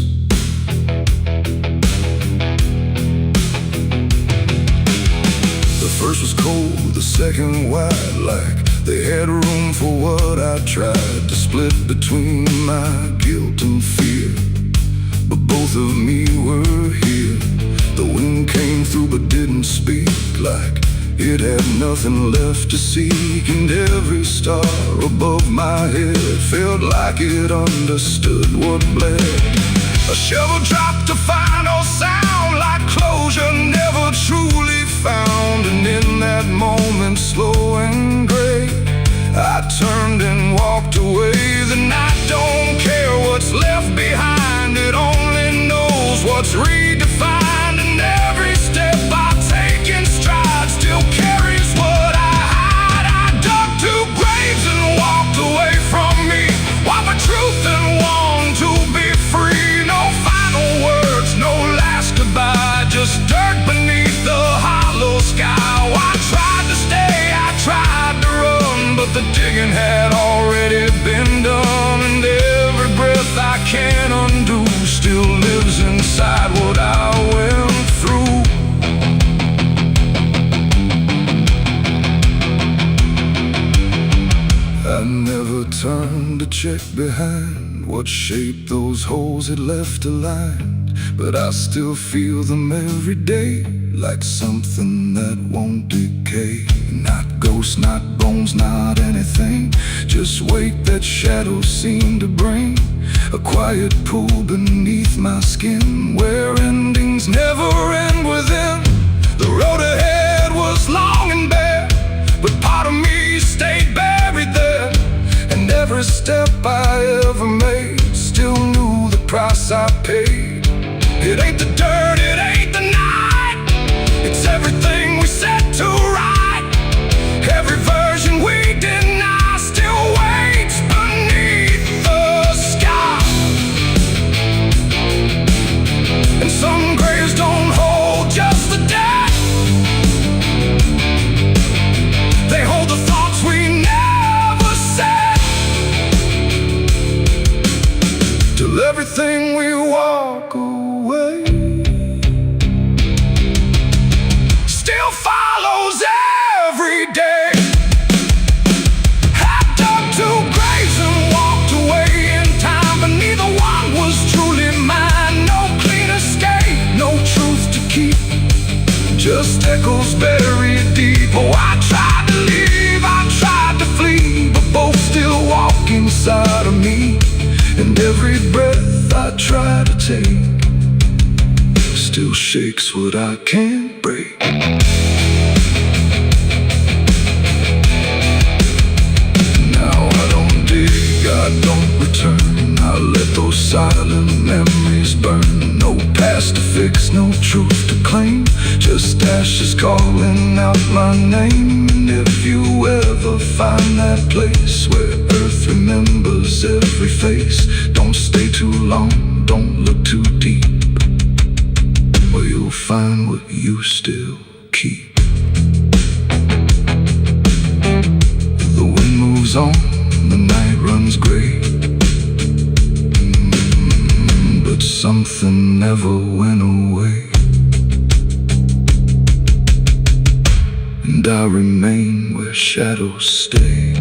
The first was cold, the second wide, like they had room for what I tried to split between my guilt and fear. But both of me were here. The wind came through but didn't speak, like it had nothing left to seek. And every star above my head felt like it understood what bled. A shovel dropped a final sound, like closure never truly found. And in that moment, slow and gray, I turned and walked away. The night don't care what's left behind, it only knows what's redefined. And every step I take in stride still carries what I hide. I dug 2 graves and walked away from me, one for truth and one to be free. No final words, no last goodbye, just dirt beneath the hollow sky. Oh, I tried to stay, I tried to run, but the digging had already been done. And every breath I can't undo still lives inside what I went through. I never turned to check behind what shape those holes had left aligned, but I still feel them every day, like something that won't decay. Not ghosts, not bones, not anything, just weight that shadows seem to bring. A quiet pool beneath my skin, where endings never end within. The road ahead was long and bare, but part of me stayed buried there. And every step I ever made still knew the price I paid. It ain't the dirt, it ain't the night, it's everything we set to right. Every version we deny still waits beneath the sky. And some graves don't hold just the dead, they hold the thoughts we never said. Till everything we walk away still follows every day. I dug 2 graves and walked away in time, but neither one was truly mine. No clean escape, no truth to keep, just echoes buried deep. Oh, I tried to leave, I tried to flee, but both still walk inside of me. And every breath I try to take still shakes what I can't break. Now I don't dig, I don't return, I let those silent memories burn. No past to fix, no truth to claim, just ashes calling out my name. And if you ever find that place where earth remembers every face, don't stay too long, don't look too deep, or you'll find what you still keep. The wind moves on, the night runs gray, but something never went away. I remain where shadows stay,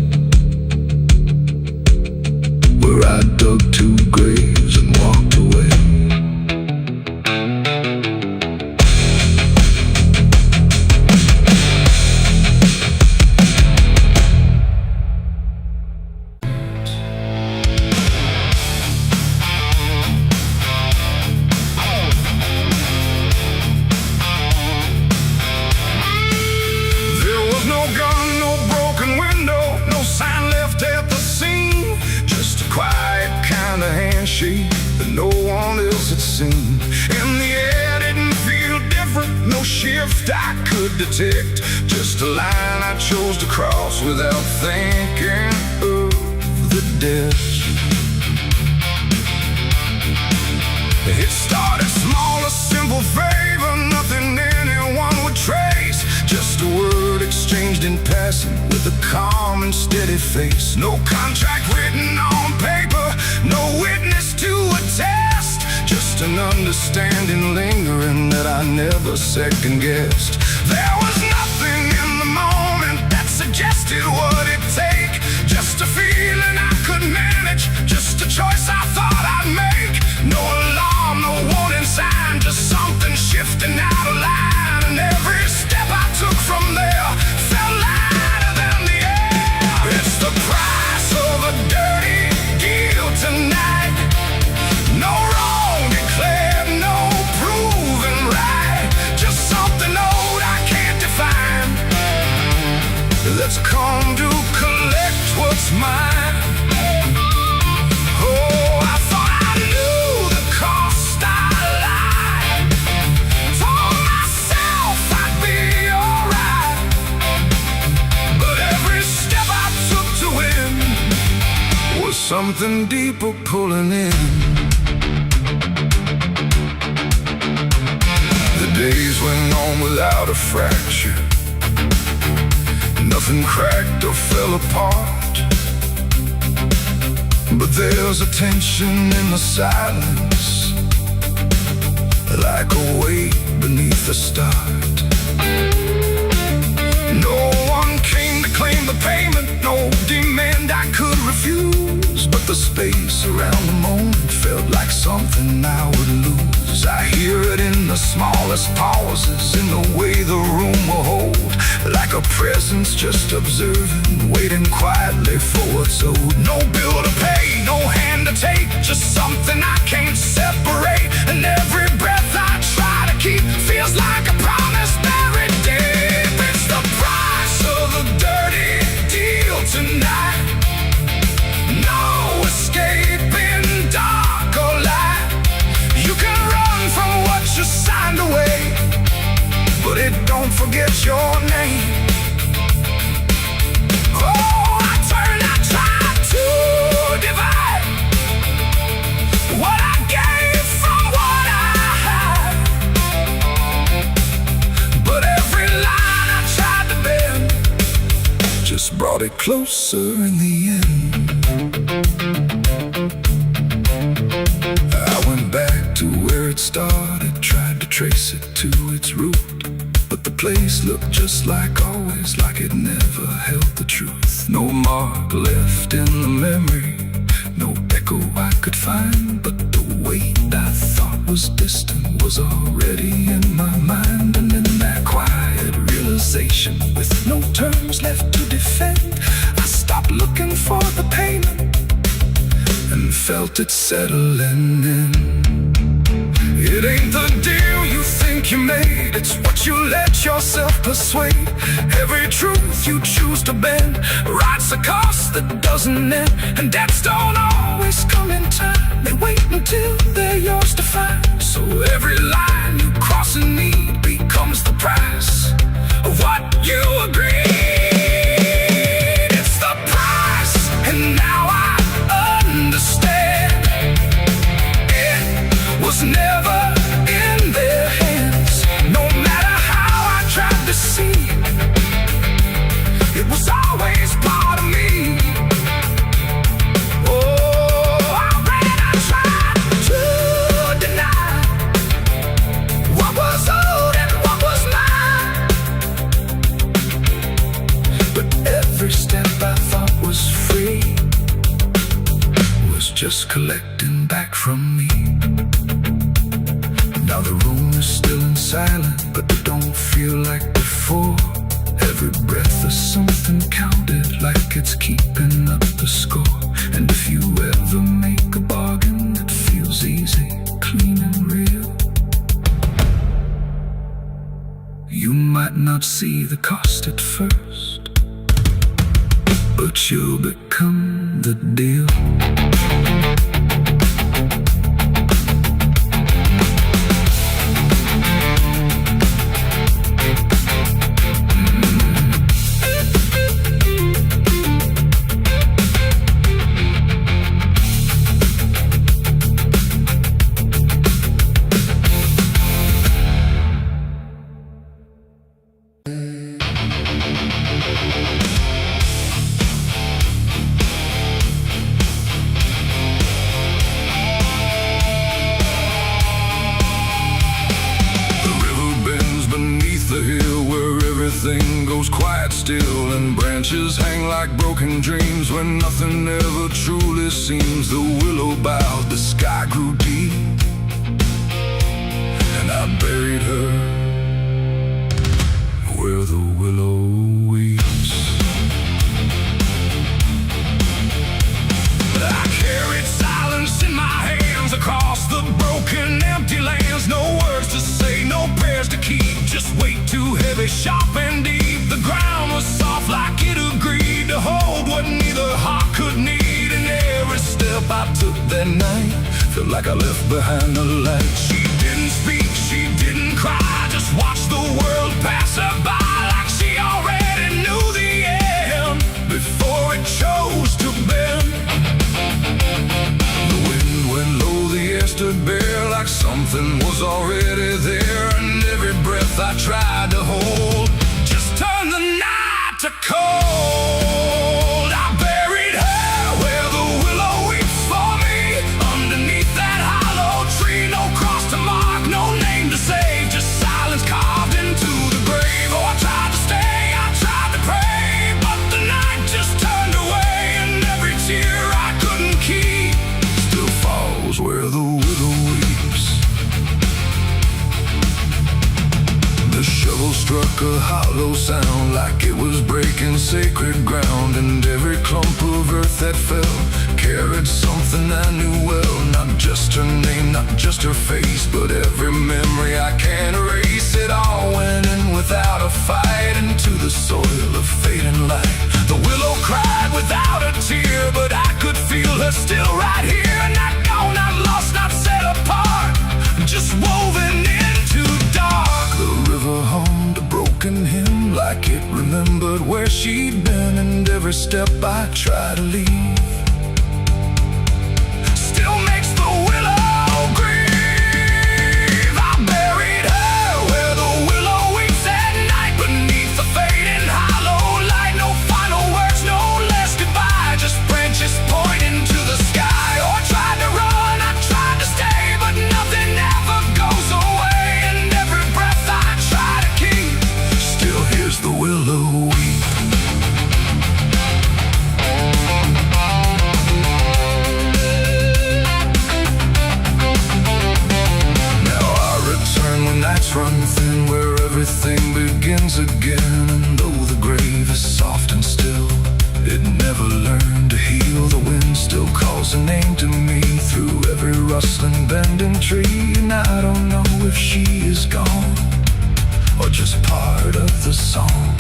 where I dug 2 graves and walked away. That no one else had seen. And the air didn't feel different, no shift I could detect. Just a line I chose to cross without thinking of the death. It started small, a simple favor, nothing anyone would trace. Just a word exchanged in passing with a calm and steady face. No contract written on paper, no witness to attest. Just an understanding lingering that I never second-guessed. There was nothing in the moment that suggested what it'd take. Just a feeling I could manage, just a choice I thought I'd make. No alarm, no warning sign, just something shifting out of line. And every step I took from there felt lighter than the air. It's the price of a dirty deal tonight. No wrong declared, no proven right. Just something old I can't define. Let's come to collect what's mine. Oh, I thought I knew the cost I lied. Told myself I'd be alright, but every step I took to win was something deeper pulling in. The days went on without a fracture. Nothing cracked or fell apart, but there's a tension in the silence, like a weight beneath the start. No one came to claim the payment, no demand I could refuse. But the space around the moment felt like something I would lose. I hear it in the smallest pauses, in the way the room will hold, like a presence just observing, waiting quietly for what's owed. No bill to pay, no hand to take, just something I can't separate. And every breath I try to keep feels like a promise buried deep. It's the price of a dirty deal tonight. No escape in dark or light. You can run from what you signed away, but it don't forget your name. Oh, I tried to divide what I gave from what I had, but every line I tried to bend just brought it closer in the end. I went back to where it started, tried to trace it to its root, but the place looked just like always, like it never held the truth. No mark left in the memory, no echo I could find, but the weight I thought was distant was already in my mind. And in that quiet realization, with no terms left to defend, I stopped looking for the payment and felt it settling in. It ain't the deal you think you made, it's what you let yourself persuade. Every truth you choose to bend writes a cost that doesn't end. And debts don't always come in time, they wait until they're yours to find. So every line you cross in need becomes the price of what you agreed. It's the price, and now I understand. It was never in their hands, no matter how I tried to see. It was always part of me. Oh, I tried to deny what was old and was collecting back from me. Now the room is still and silent, but it don't feel like before. Every breath is something counted, like it's keeping up the score. And if you ever make a bargain that feels easy, clean and real, you might not see the cost at first, but you'll become the deal. Everything goes quiet still, and branches hang like broken dreams when nothing ever truly seems. The willow bowed, the sky grew deep, and I buried her where the willow weeps. I carried silence in my hands across the broken empty lands. No words to say, no prayers to keep, just weight too heavy, sharp and deep. The ground was soft like it agreed to hold what neither heart could need. And every step I took that night felt like I left behind a light. She didn't speak, she didn't cry, just watched the world pass her by, like she already knew the end before it chose to bend. The wind went low, the air stood bare, like something was already there. And every breath I tried to hold just turned the night to cold. I buried her where the willow weeps for me, underneath that hollow tree. No cross to mark, no name to save, just silence carved into the grave. Oh, I tried to stay, I tried to pray, but the night just turned away. And every tear I couldn't keep still falls where the willow weeps. The shovel struck a hollow sound, like it was breaking sacred ground. And every clump of earth that fell carried something I knew well. Not just her name, not just her face, but every memory I can't erase. It all went in without a fight into the soil of fading light. The willow cried without a tear, but I could feel her still right here. Not gone, not lost, not set apart, just woven into dark. The river hummed a broken hymn, like it remembered where she'd been. And every step I try to leave still makes the willow grieve. I buried her where the willow weeps at night, beneath the fading hollow light. No final words, no less goodbye, just branches pointing to the sky. Oh, I tried to run, I tried to stay, but nothing ever goes away. And every breath I try to keep still hears the willow weep. Now I return when nights run thin, where everything begins again. And though the grave is soft and still, it never learned to heal. The wind still calls a name to me through every rustling bending tree. And I don't know if she is gone or just part of the song.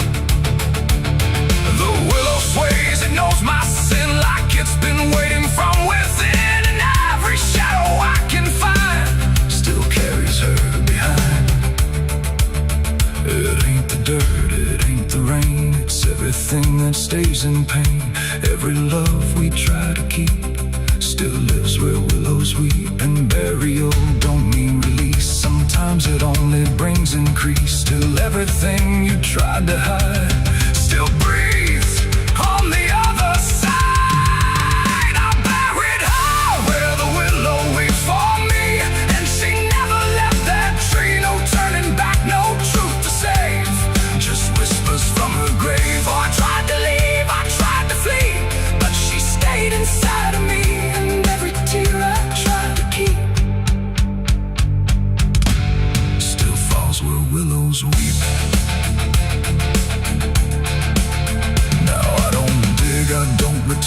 The willow sways, it knows my sin, like it's been waiting from within. And every shadow I can find still carries her behind. It ain't the dirt, it ain't the rain, it's everything that stays in pain. Every love we try to keep still lives where willows weep. And burial don't mean release, sometimes it only brings increase. Till everything you tried to hide still breathes on the other side. I buried her where the willow weeps for me, and she never left that tree. No turning back, no truth to save, just whispers from her grave. Oh, I tried to leave, I tried to flee, but she stayed inside of me. And every tear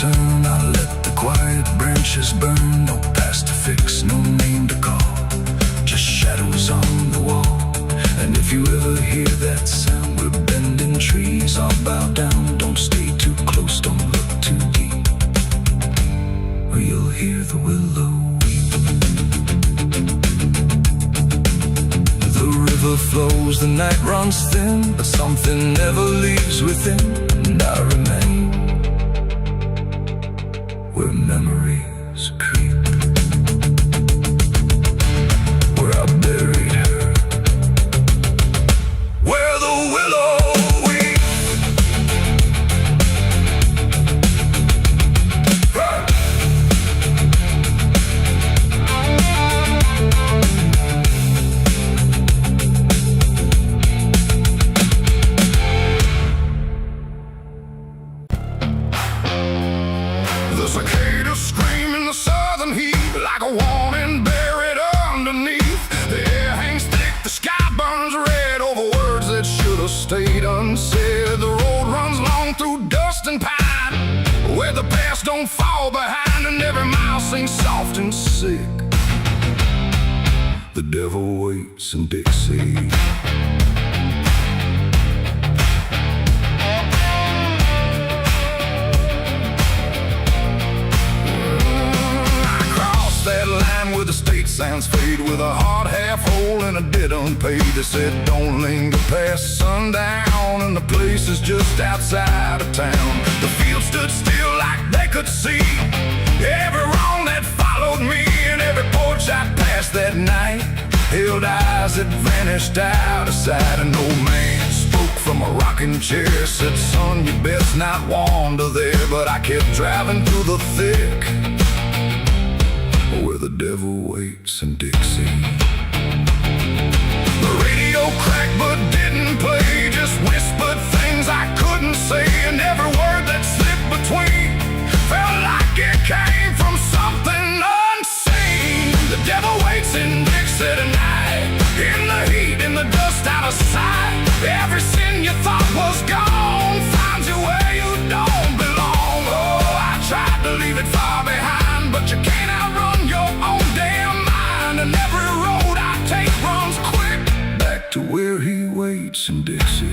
turn, I let the quiet branches burn. No past to fix, no name to call, just shadows on the wall. And if you ever hear that sound, we're bending trees. I'll bow down, don't stay too close, don't look too deep, or you'll hear the willow weep. The river flows, the night runs thin, but something never leaves within. And I remain where memories creep, where I buried her, where the willow weeps. The cicadas scream in the southern heat like a warning buried underneath. The air hangs thick, the sky burns red over words that should have stayed unsaid. The road runs long through dust and pine, where the past don't fall behind, and every mile sings soft and sick. The devil waits in Dixie. That line where the state signs fade, with a hard half hole and a debt unpaid. They said don't linger past sundown, and the place is just outside of town. The field stood still like they could see every wrong that followed me, and every porch I passed that night held eyes that vanished out of sight. An old man spoke from a rocking chair, said son, you best not wander there. But I kept driving through the thick, where the devil waits in Dixie. The radio cracked but didn't play, just whispered things I couldn't say, and every word that slipped between felt like it came from something unseen. The devil waits in Dixie tonight, in the heat, in the dust, out of sight. Every sin you thought was gone finds you where you don't belong. Oh, I tried to leave it far behind, but you can't outrun your own damn mind. And every road I take runs quick back to where he waits in Dixie.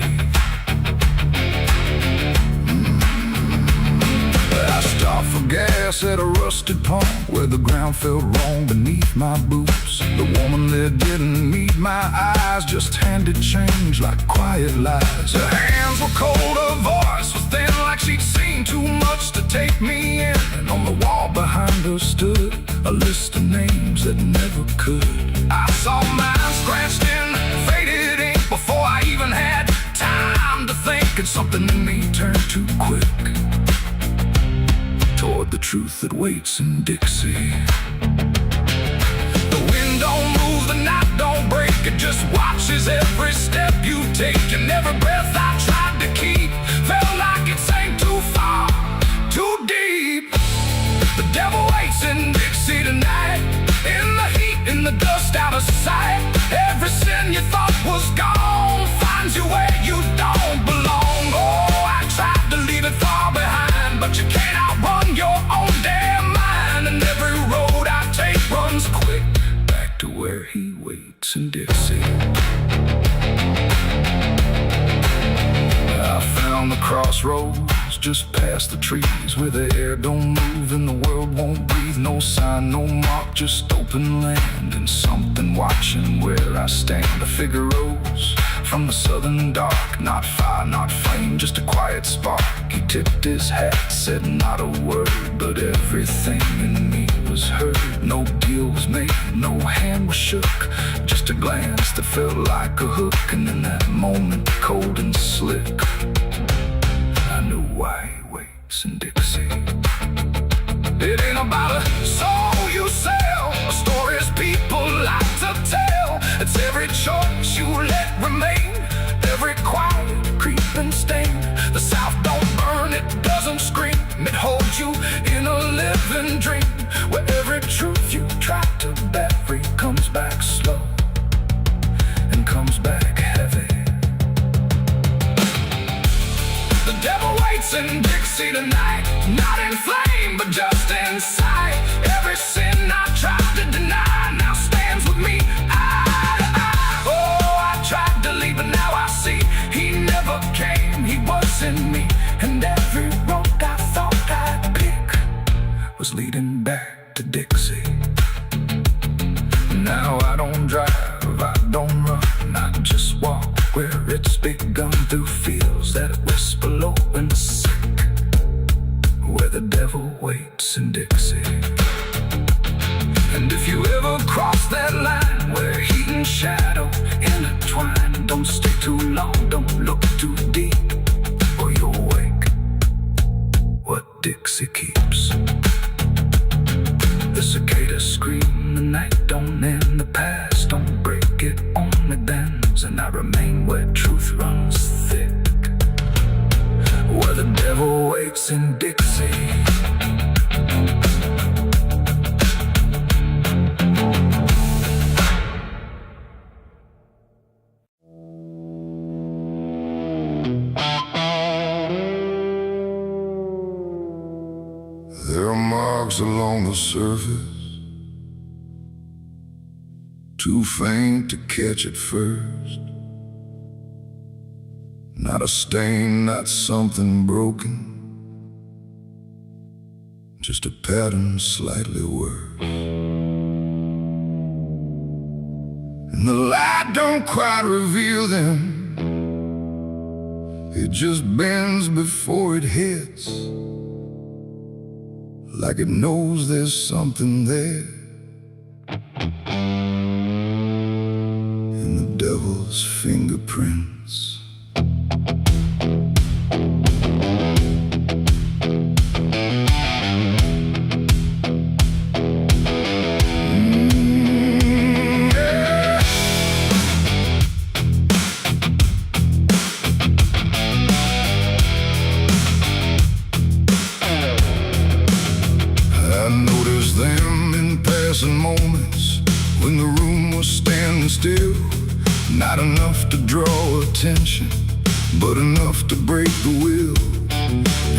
I stopped for gas at a rusted pump, where the ground felt wrong beneath my boots. The woman there didn't meet my eyes, just handed change like quiet lies. Her hands were cold, her voice was thin, like she'd seen too much to take me in. And on the wall behind her stood a list of names that never could. I saw mine scratched in faded ink before I even had time to think, and something in me turned too quick toward the truth that waits in Dixie. The wind don't move, the night don't break, it just watches every step you take. And every breath I tried to keep felt like it sank too far, too deep. The devil waits in Dixie tonight, in the heat, in the dust, out of sight. Every sin you thought was gone finds you where you don't belong. Oh, I tried to leave it far behind, but you can't outrun your own damn mind. And every road I take runs quick back to where he waits in Dixie. I found the crossroads just past the trees, where the air don't move and the world won't breathe. No sign, no mark, just open land, and something watching where I stand. A figure rose from the southern dark, not fire, not flame, just a quiet spark. He tipped his hat, said not a word, but everything in me was heard. No deal was made, no hand was shook, just a glance that felt like a hook. And in that moment, cold and slick, I knew why he waits in Dixie. It ain't about a soul you sell, a stories people like to tell. It's every choice you let remain, every quiet creeping stain. The South don't burn, it doesn't scream, it holds you in a living dream, where every truth you try to bury comes back slow and comes back heavy. The devil waits waits in Dixie tonight, not in flame, but just in sight. Every sin I tried to deny now stands with me eye to eye. Oh, I tried to leave, but now I see he never came, he was in me. And every road I thought I'd pick was leading back to Dixie. Now I don't drive, I don't run, I just walk where it's begun, through fields that whisper low and sick, where the devil waits in Dixie. And if you ever cross that line where heat and shadow intertwine, don't stay too long, don't look too deep, or you'll wake what Dixie keeps. The cicadas scream, the night don't end, the past don't break, it only bends, and I remain where truth runs thick, where the devil waits in Dixie. There are marks along the surface, too faint to catch at first. Not a stain, not something broken, just a pattern slightly worse. And the light don't quite reveal them, it just bends before it hits, like it knows there's something there in the devil's fingerprints. Moments when the room was standing still, not enough to draw attention, but enough to break the will.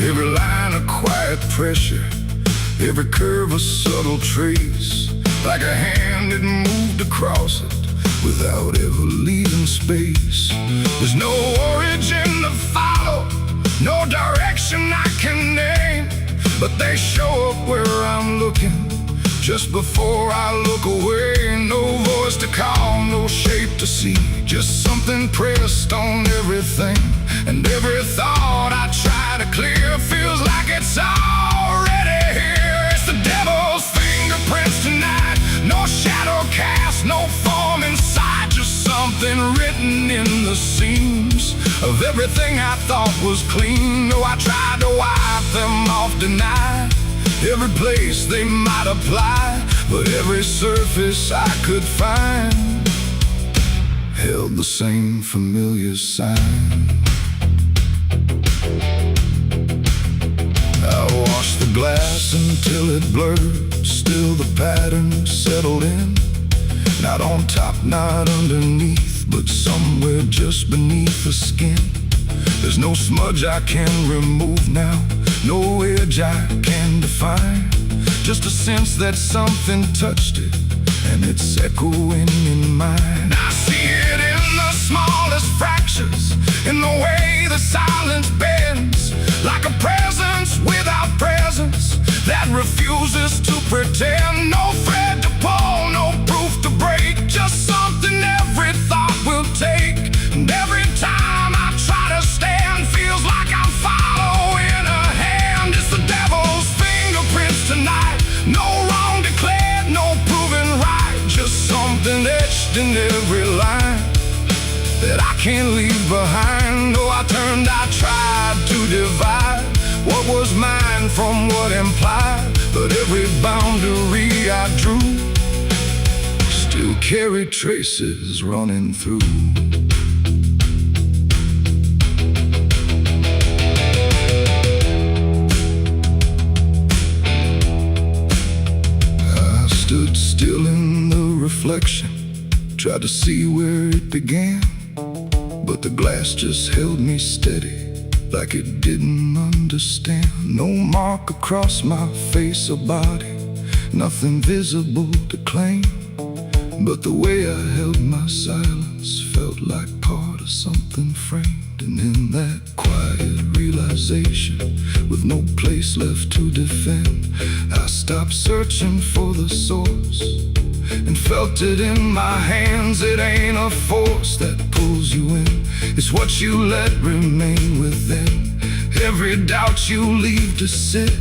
Every line a quiet pressure, every curve a subtle trace, like a hand that moved across it without ever leaving space. There's no origin to follow, no direction I can name, but they show up where I'm looking just before I look away. No voice to call, no shape to see, just something pressed on everything. And every thought I try to clear feels like it's already here. It's the devil's fingerprints tonight, no shadow cast, no form inside, just something written in the seams of everything I thought was clean. No, I tried to wipe them off, deny every place they might apply, but every surface I could find held the same familiar sign. I washed the glass until it blurred, still the pattern settled in, not on top, not underneath, but somewhere just beneath the skin. There's no smudge I can remove now, no edge I can define, just a sense that something touched it, and it's echoing in mine. I see it in the smallest fractures, in the way the silence bends, like a presence without presence that refuses to pretend. No thread to pull, no proof to break, just something every thought will take. And every time I try to stand, feels like I'm following a hand. It's the devil's fingerprints tonight, no wrong declared, no proven right, just something etched in every line that I can't leave behind. Oh, I tried to divide what was mine from what implied, but every boundary I drew still carried traces running through. I stood still in the reflection, tried to see where it began, but the glass just held me steady, like it didn't understand. No mark across my face or body, nothing visible to claim. But the way I held my silence felt like part of something framed. And in that quiet realization, with no place left to defend, I stopped searching for the source and felt it in my hands. It ain't a force that pulls you in, it's what you let remain within. Every doubt you leave to sit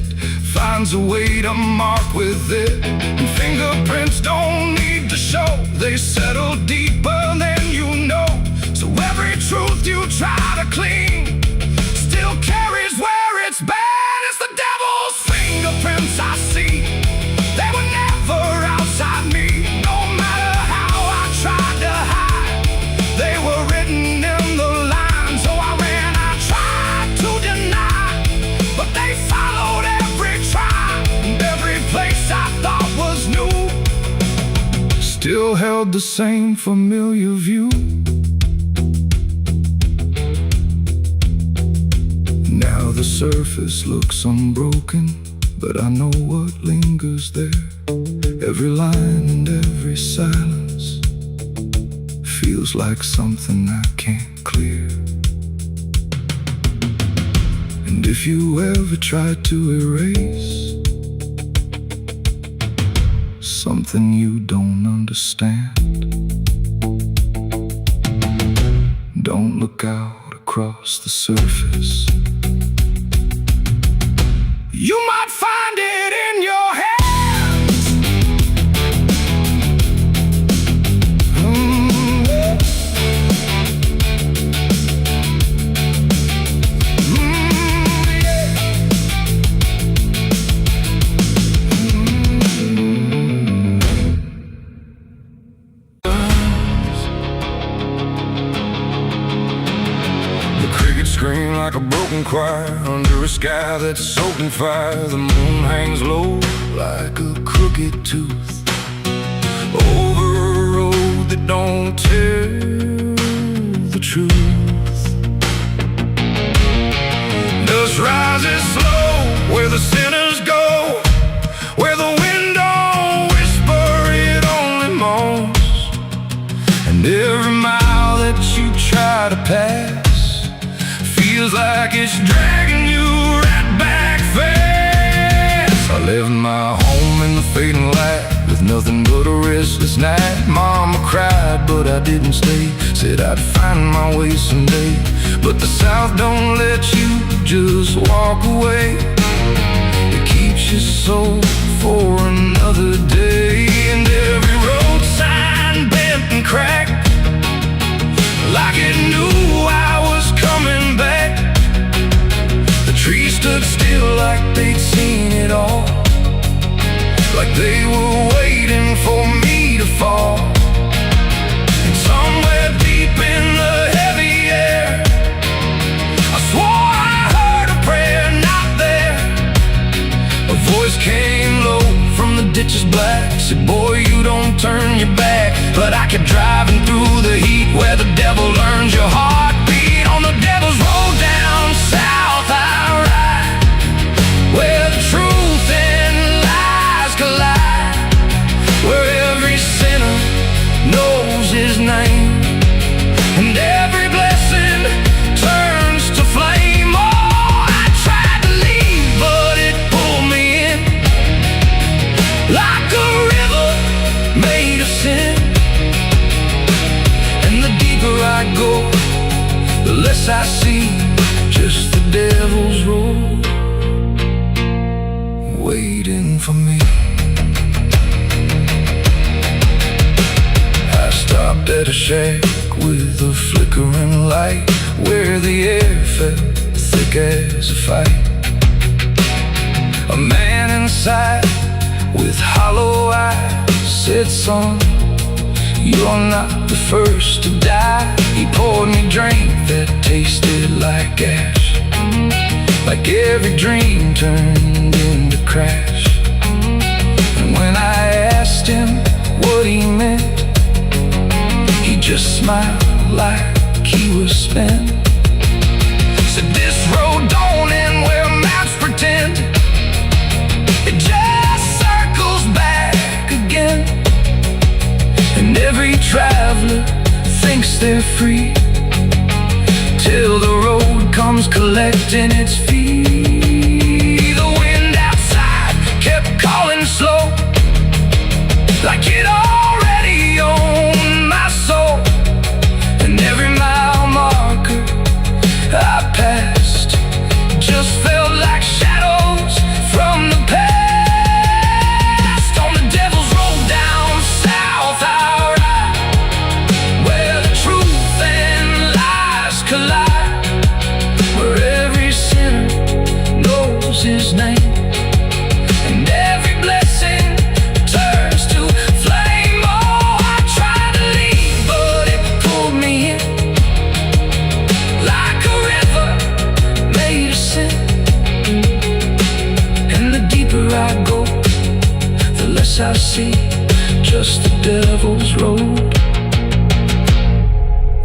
finds a way to mark with it. And fingerprints don't need to show, they settle deeper than you know. So every truth you try to clean still carries where it's been. It's the devil's fingerprints I see, they were never outside me. No matter how I tried to hide, they were written in the lines. So I ran, I tried to deny, but they followed every try. And every place I thought was new still held the same familiar view. Now the surface looks unbroken, but I know what lingers there. Every line and every silence feels like something I can't clear. And if you ever try to erase something you don't understand, don't look out across the surface. You might find it in your hands. The crickets scream like a broken choir under a sky that's soaked in fire. The moon hangs low like a crooked tooth over a road that don't tell the truth. Dust rises slow where the sinners go, where the wind don't whisper, it only moans. And every mile that you try to pass feels like it's dragging you right back fast. I left my home in the fading light with nothing but a restless night. Mama cried, but I didn't stay. Said I'd find my way someday. But the South don't let you just walk away. It keeps you so for another day. And every road sign bent and cracked, like it knew I was coming back. The trees stood still like they'd seen it all, like they were waiting for me to fall. And somewhere deep in the heavy air, I swore I heard a prayer not there. A voice came low from the ditches black, said, boy, you don't turn your back. But I kept driving through the heat where the devil learns your heartbeat. On the devil's road down south I ride, where the truth and lies collide, where every sinner knows his name, and every blessing turns to flame. Oh, I tried to leave, but it pulled me in, like a river made of sin. And the deeper I go, the less I see, just the devil's road waiting for me. I stopped at a shack with a flickering light, where the air felt thick as a fight. A man inside with hollow eyes said, son, you're not the first to die. He poured me a drink that tasted like ash, like every dream turned into crash. And when I asked him what he meant, just smiled like he was spent. Said this road till the road comes collecting its fee. The wind outside kept calling slow, like it already owned my soul. And every mile marker I passed just felt like shadows from the past. On the devil's road down south I ride, where the truth and lies collide, where every sinner knows his name, and every blessing turns to flame. Oh, I tried to leave, but it pulled me in, like a river made of sin. And the deeper I go, the less I see, just the devil's road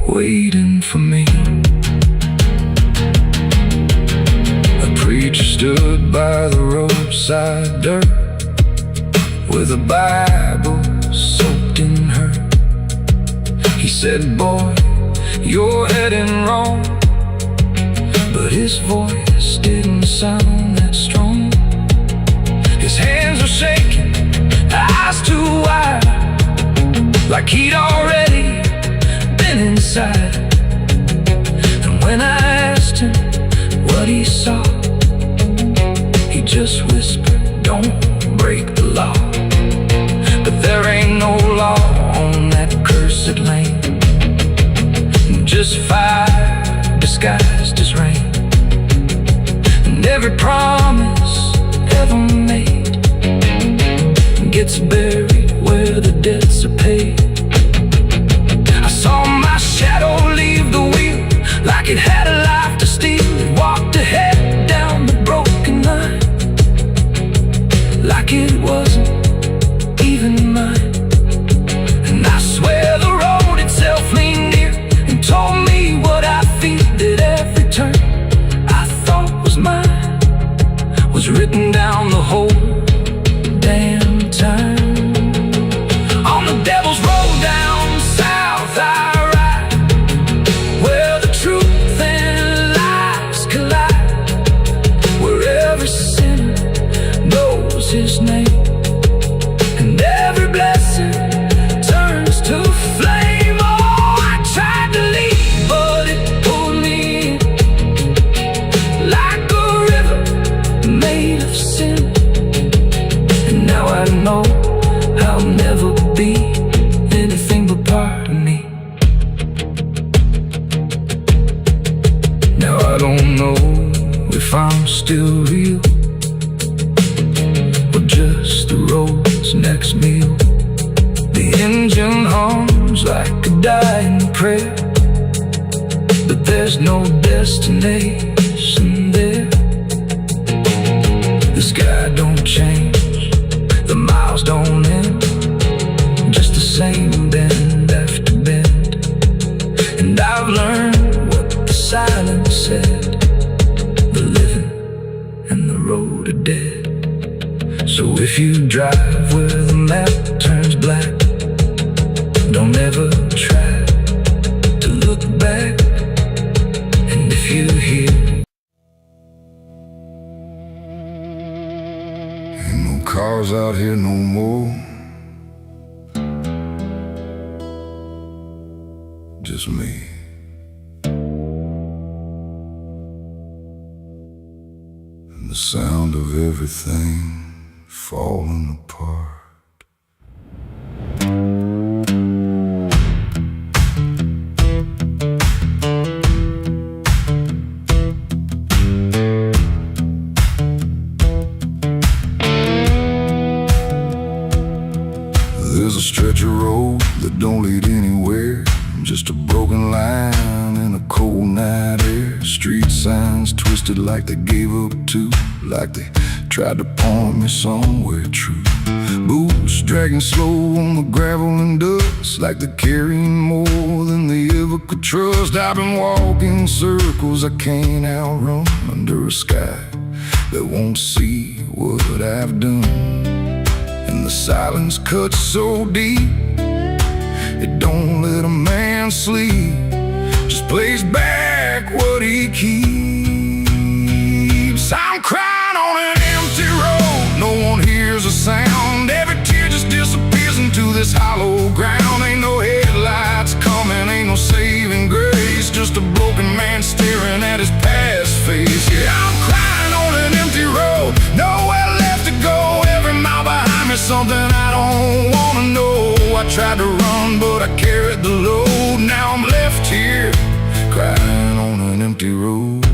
waiting for me. A preacher stood by the roadside dirt, with a Bible soaked in her. He said, boy, you're heading wrong, but his voice didn't sound that strong. His hands were shaking, eyes too wide, like he'd already been inside. And when I asked him what he saw, he just whispered, don't break the law. But there ain't no law on that cursed land, just fire disguised as rain. And every promise ever made gets buried where the debts are paid. I saw my shadow leave the wheel, like it had a life to steal. It walked ahead down the broken line, like it wasn't even mine. And I swear the road itself leaned near and told me what I feel, that every turn I thought was mine was written down the whole damn time. On the devil's road down south I ride, where the truth and lies collide, where every sinner knows his name, and every blessing turns to flame. Oh, I tried to leave, but it pulled me in, like a river made of sin. And now I know I'll never be anything but part of me. Now I don't know if I'm still real, or just the road's next meal. The engine hums like a dying prayer, but there's no destination there. The sky don't change, the miles don't end, just the same bend after bend. And I've learned what the silence said, the living and the road are dead. So if you drive where the map turns black, don't ever try to look back. And if you hear ain't no cars out here no more, just me. And the sound of everything falling apart. There's a stretch of road that don't lead anywhere, just a broken line in a cold night air. Street signs twisted like they gave up too, like they tried to point me somewhere true. Boots dragging slow on the gravel and dust, like they're carrying more than they ever could trust. I've been walking circles I can't outrun, under a sky that won't see what I've done. And the silence cuts so deep, it don't let a man sleep, just plays back I tried to run, but I carried the load. Now I'm left here, crying on an empty road.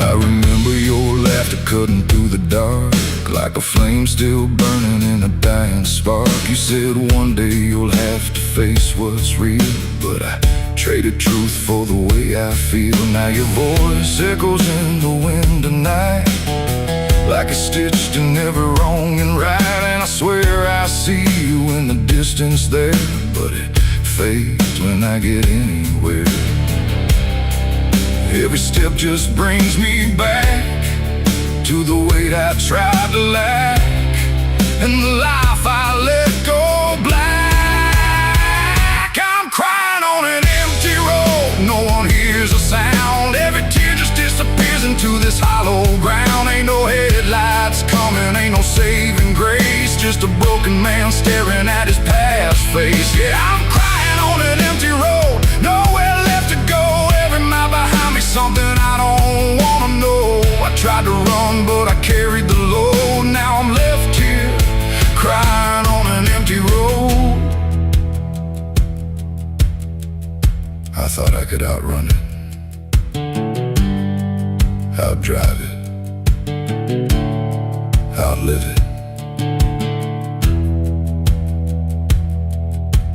I remember your laughter cutting through the dark, like a flame still burning in a dying spark. You said one day you'll have to face what's real, but I traded truth for the way I feel. Now your voice echoes in the wind tonight, like it's stitched in every wrong and right. And I swear I see you in the distance there, but it fades when I get anywhere. Every step just brings me back to the weight I tried to lack, and the life I let go black. I'm crying on an empty road, no one hears a sound. Every tear just disappears into this hollow ground. Ain't no headlights coming, ain't no saving grace, just a broken man staring at his past face. Yeah, I'm crying on an empty road, nowhere left to go. Every mile behind me, something I don't wanna know. I tried to run, but I carried the load. Now I'm left here, crying on an empty road. I thought I could outrun it, outdrive it, outlive it,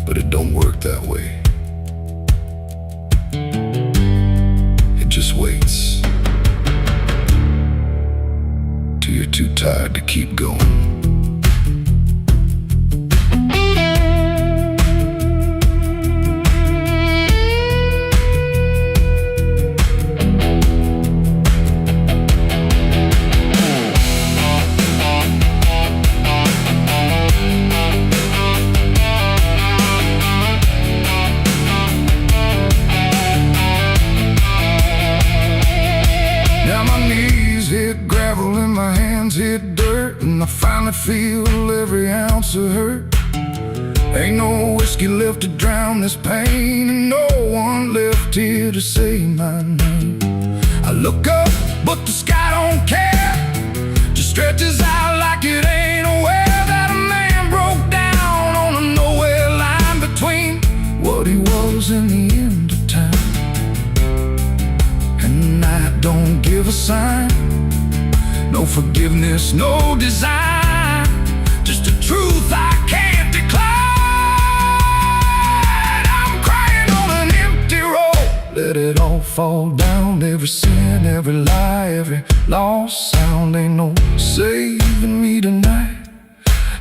but it don't work that way. It just waits till you're too tired to keep going. Hit dirt, and I finally feel every ounce of hurt. Ain't no whiskey left to drown this pain, and no one left here to say my name. I look up, but the sky don't care, just stretches out like it ain't aware that a man broke down on a nowhere line between what he was and the end of time. And the night don't give a sign, no forgiveness, no design, just a truth I can't decline. I'm crying on an empty road, let it all fall down. Every sin, every lie, every lost sound. Ain't no saving me tonight,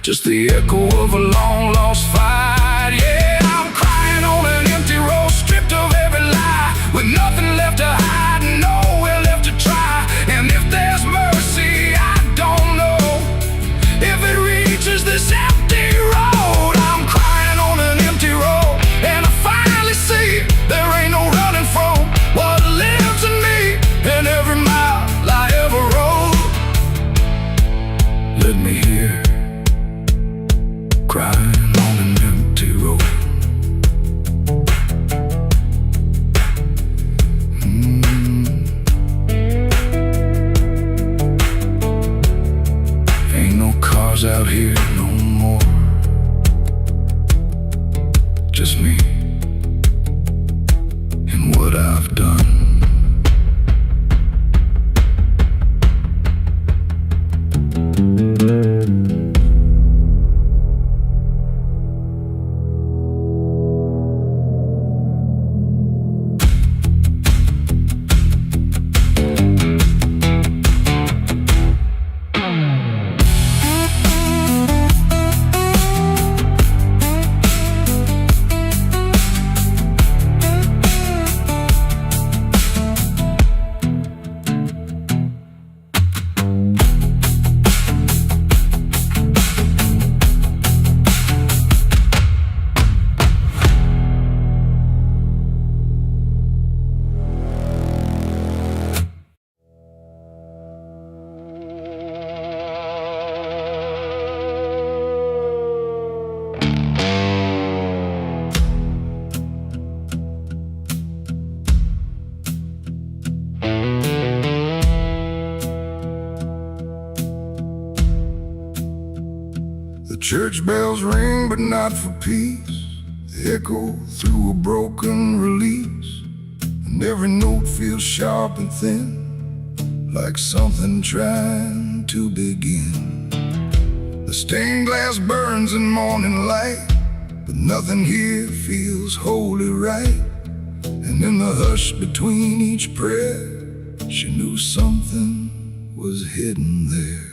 just the echo of a long lost fight. Yeah, I'm crying on an empty road, stripped of every lie, with nothing left to hide, nowhere left to try. And if there's mercy, I don't know if it reaches this empty road. I'm crying on an empty road, and I finally see there ain't no running from what lives in me, and every mile I ever rode. Let me hear, crying on an empty road. Ain't no cars out here no more, just me and what I've done. Church bells ring, but not for peace. They echo through a broken release, and every note feels sharp and thin, like something trying to begin. The stained glass burns in morning light, but nothing here feels wholly right. And in the hush between each prayer, she knew something was hidden there.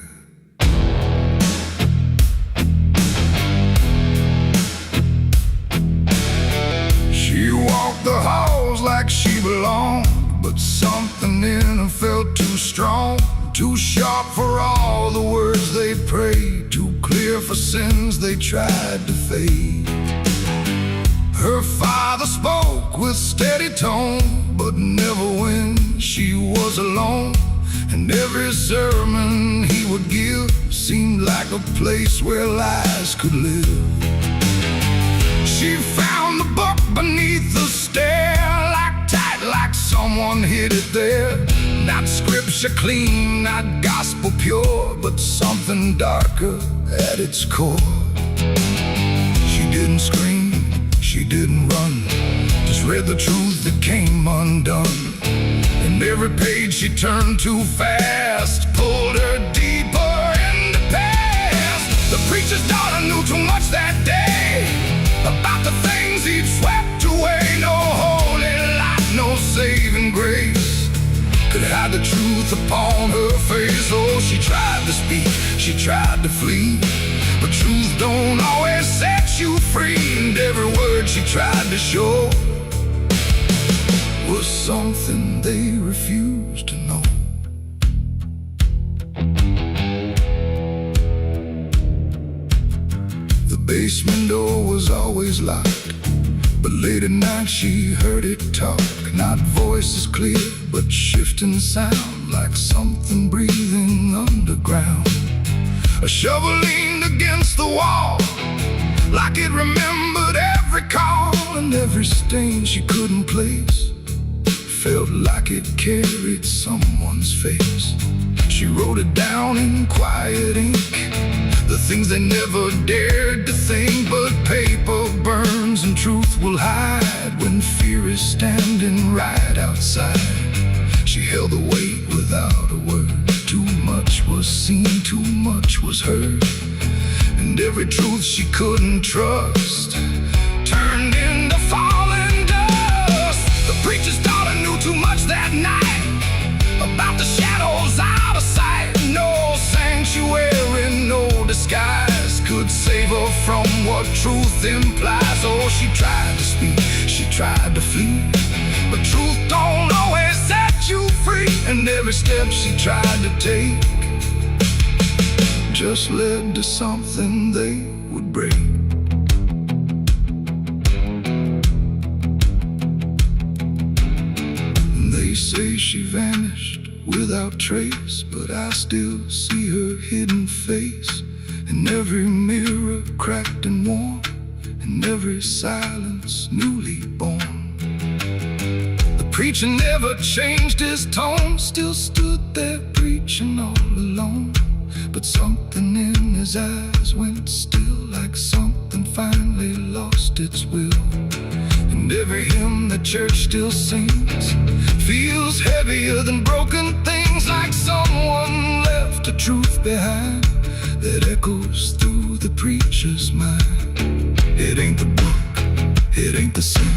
She walked the halls like she belonged, but something in her felt too strong, too sharp for all the words they prayed, too clear for sins they tried to fade. Her father spoke with steady tone, but never when she was alone. And every sermon he would give seemed like a place where lies could live. She found the book beneath the stair, locked tight like someone hid it there. Not scripture clean, not gospel pure, but something darker at its core. She didn't scream, she didn't run, just read the truth that came undone. And every page she turned too fast pulled her deeper in the past. The preacher's daughter knew too much that day about the things he'd swept away. No holy light, no saving grace could hide the truth upon her face. Oh, she tried to speak, she tried to flee, but truth don't always set you free. And every word she tried to show was something they refused to know. The basement door was always locked, but late at night she heard it talk. Not voices clear, but shifting sound, like something breathing underground. A shovel leaned against the wall, like it remembered every call. And every stain she couldn't place felt like it carried someone's face. She wrote it down in quiet ink, the things they never dared to think. But paper burns and truth will hide when fear is standing right outside. She held the weight without a word. Too much was seen, too much was heard, and every truth she couldn't trust turned into falling dust. The preacher's daughter knew too much that night about the shadows out of sight. No sanctuary, no disguise could save her from what truth implies. Oh, she tried to speak, she tried to flee, but truth don't always set you free. And every step she tried to take just led to something they would break. They say she vanished without trace, but I still see her hidden face in every mirror cracked and worn, in every silence newly born. The preacher never changed his tone, still stood there preaching all alone. But something in his eyes went still, like something finally lost its will. And every hymn the church still sings feels heavier than broken things, like someone left a truth behind that echoes through the preacher's mind. It ain't the book, it ain't the sin,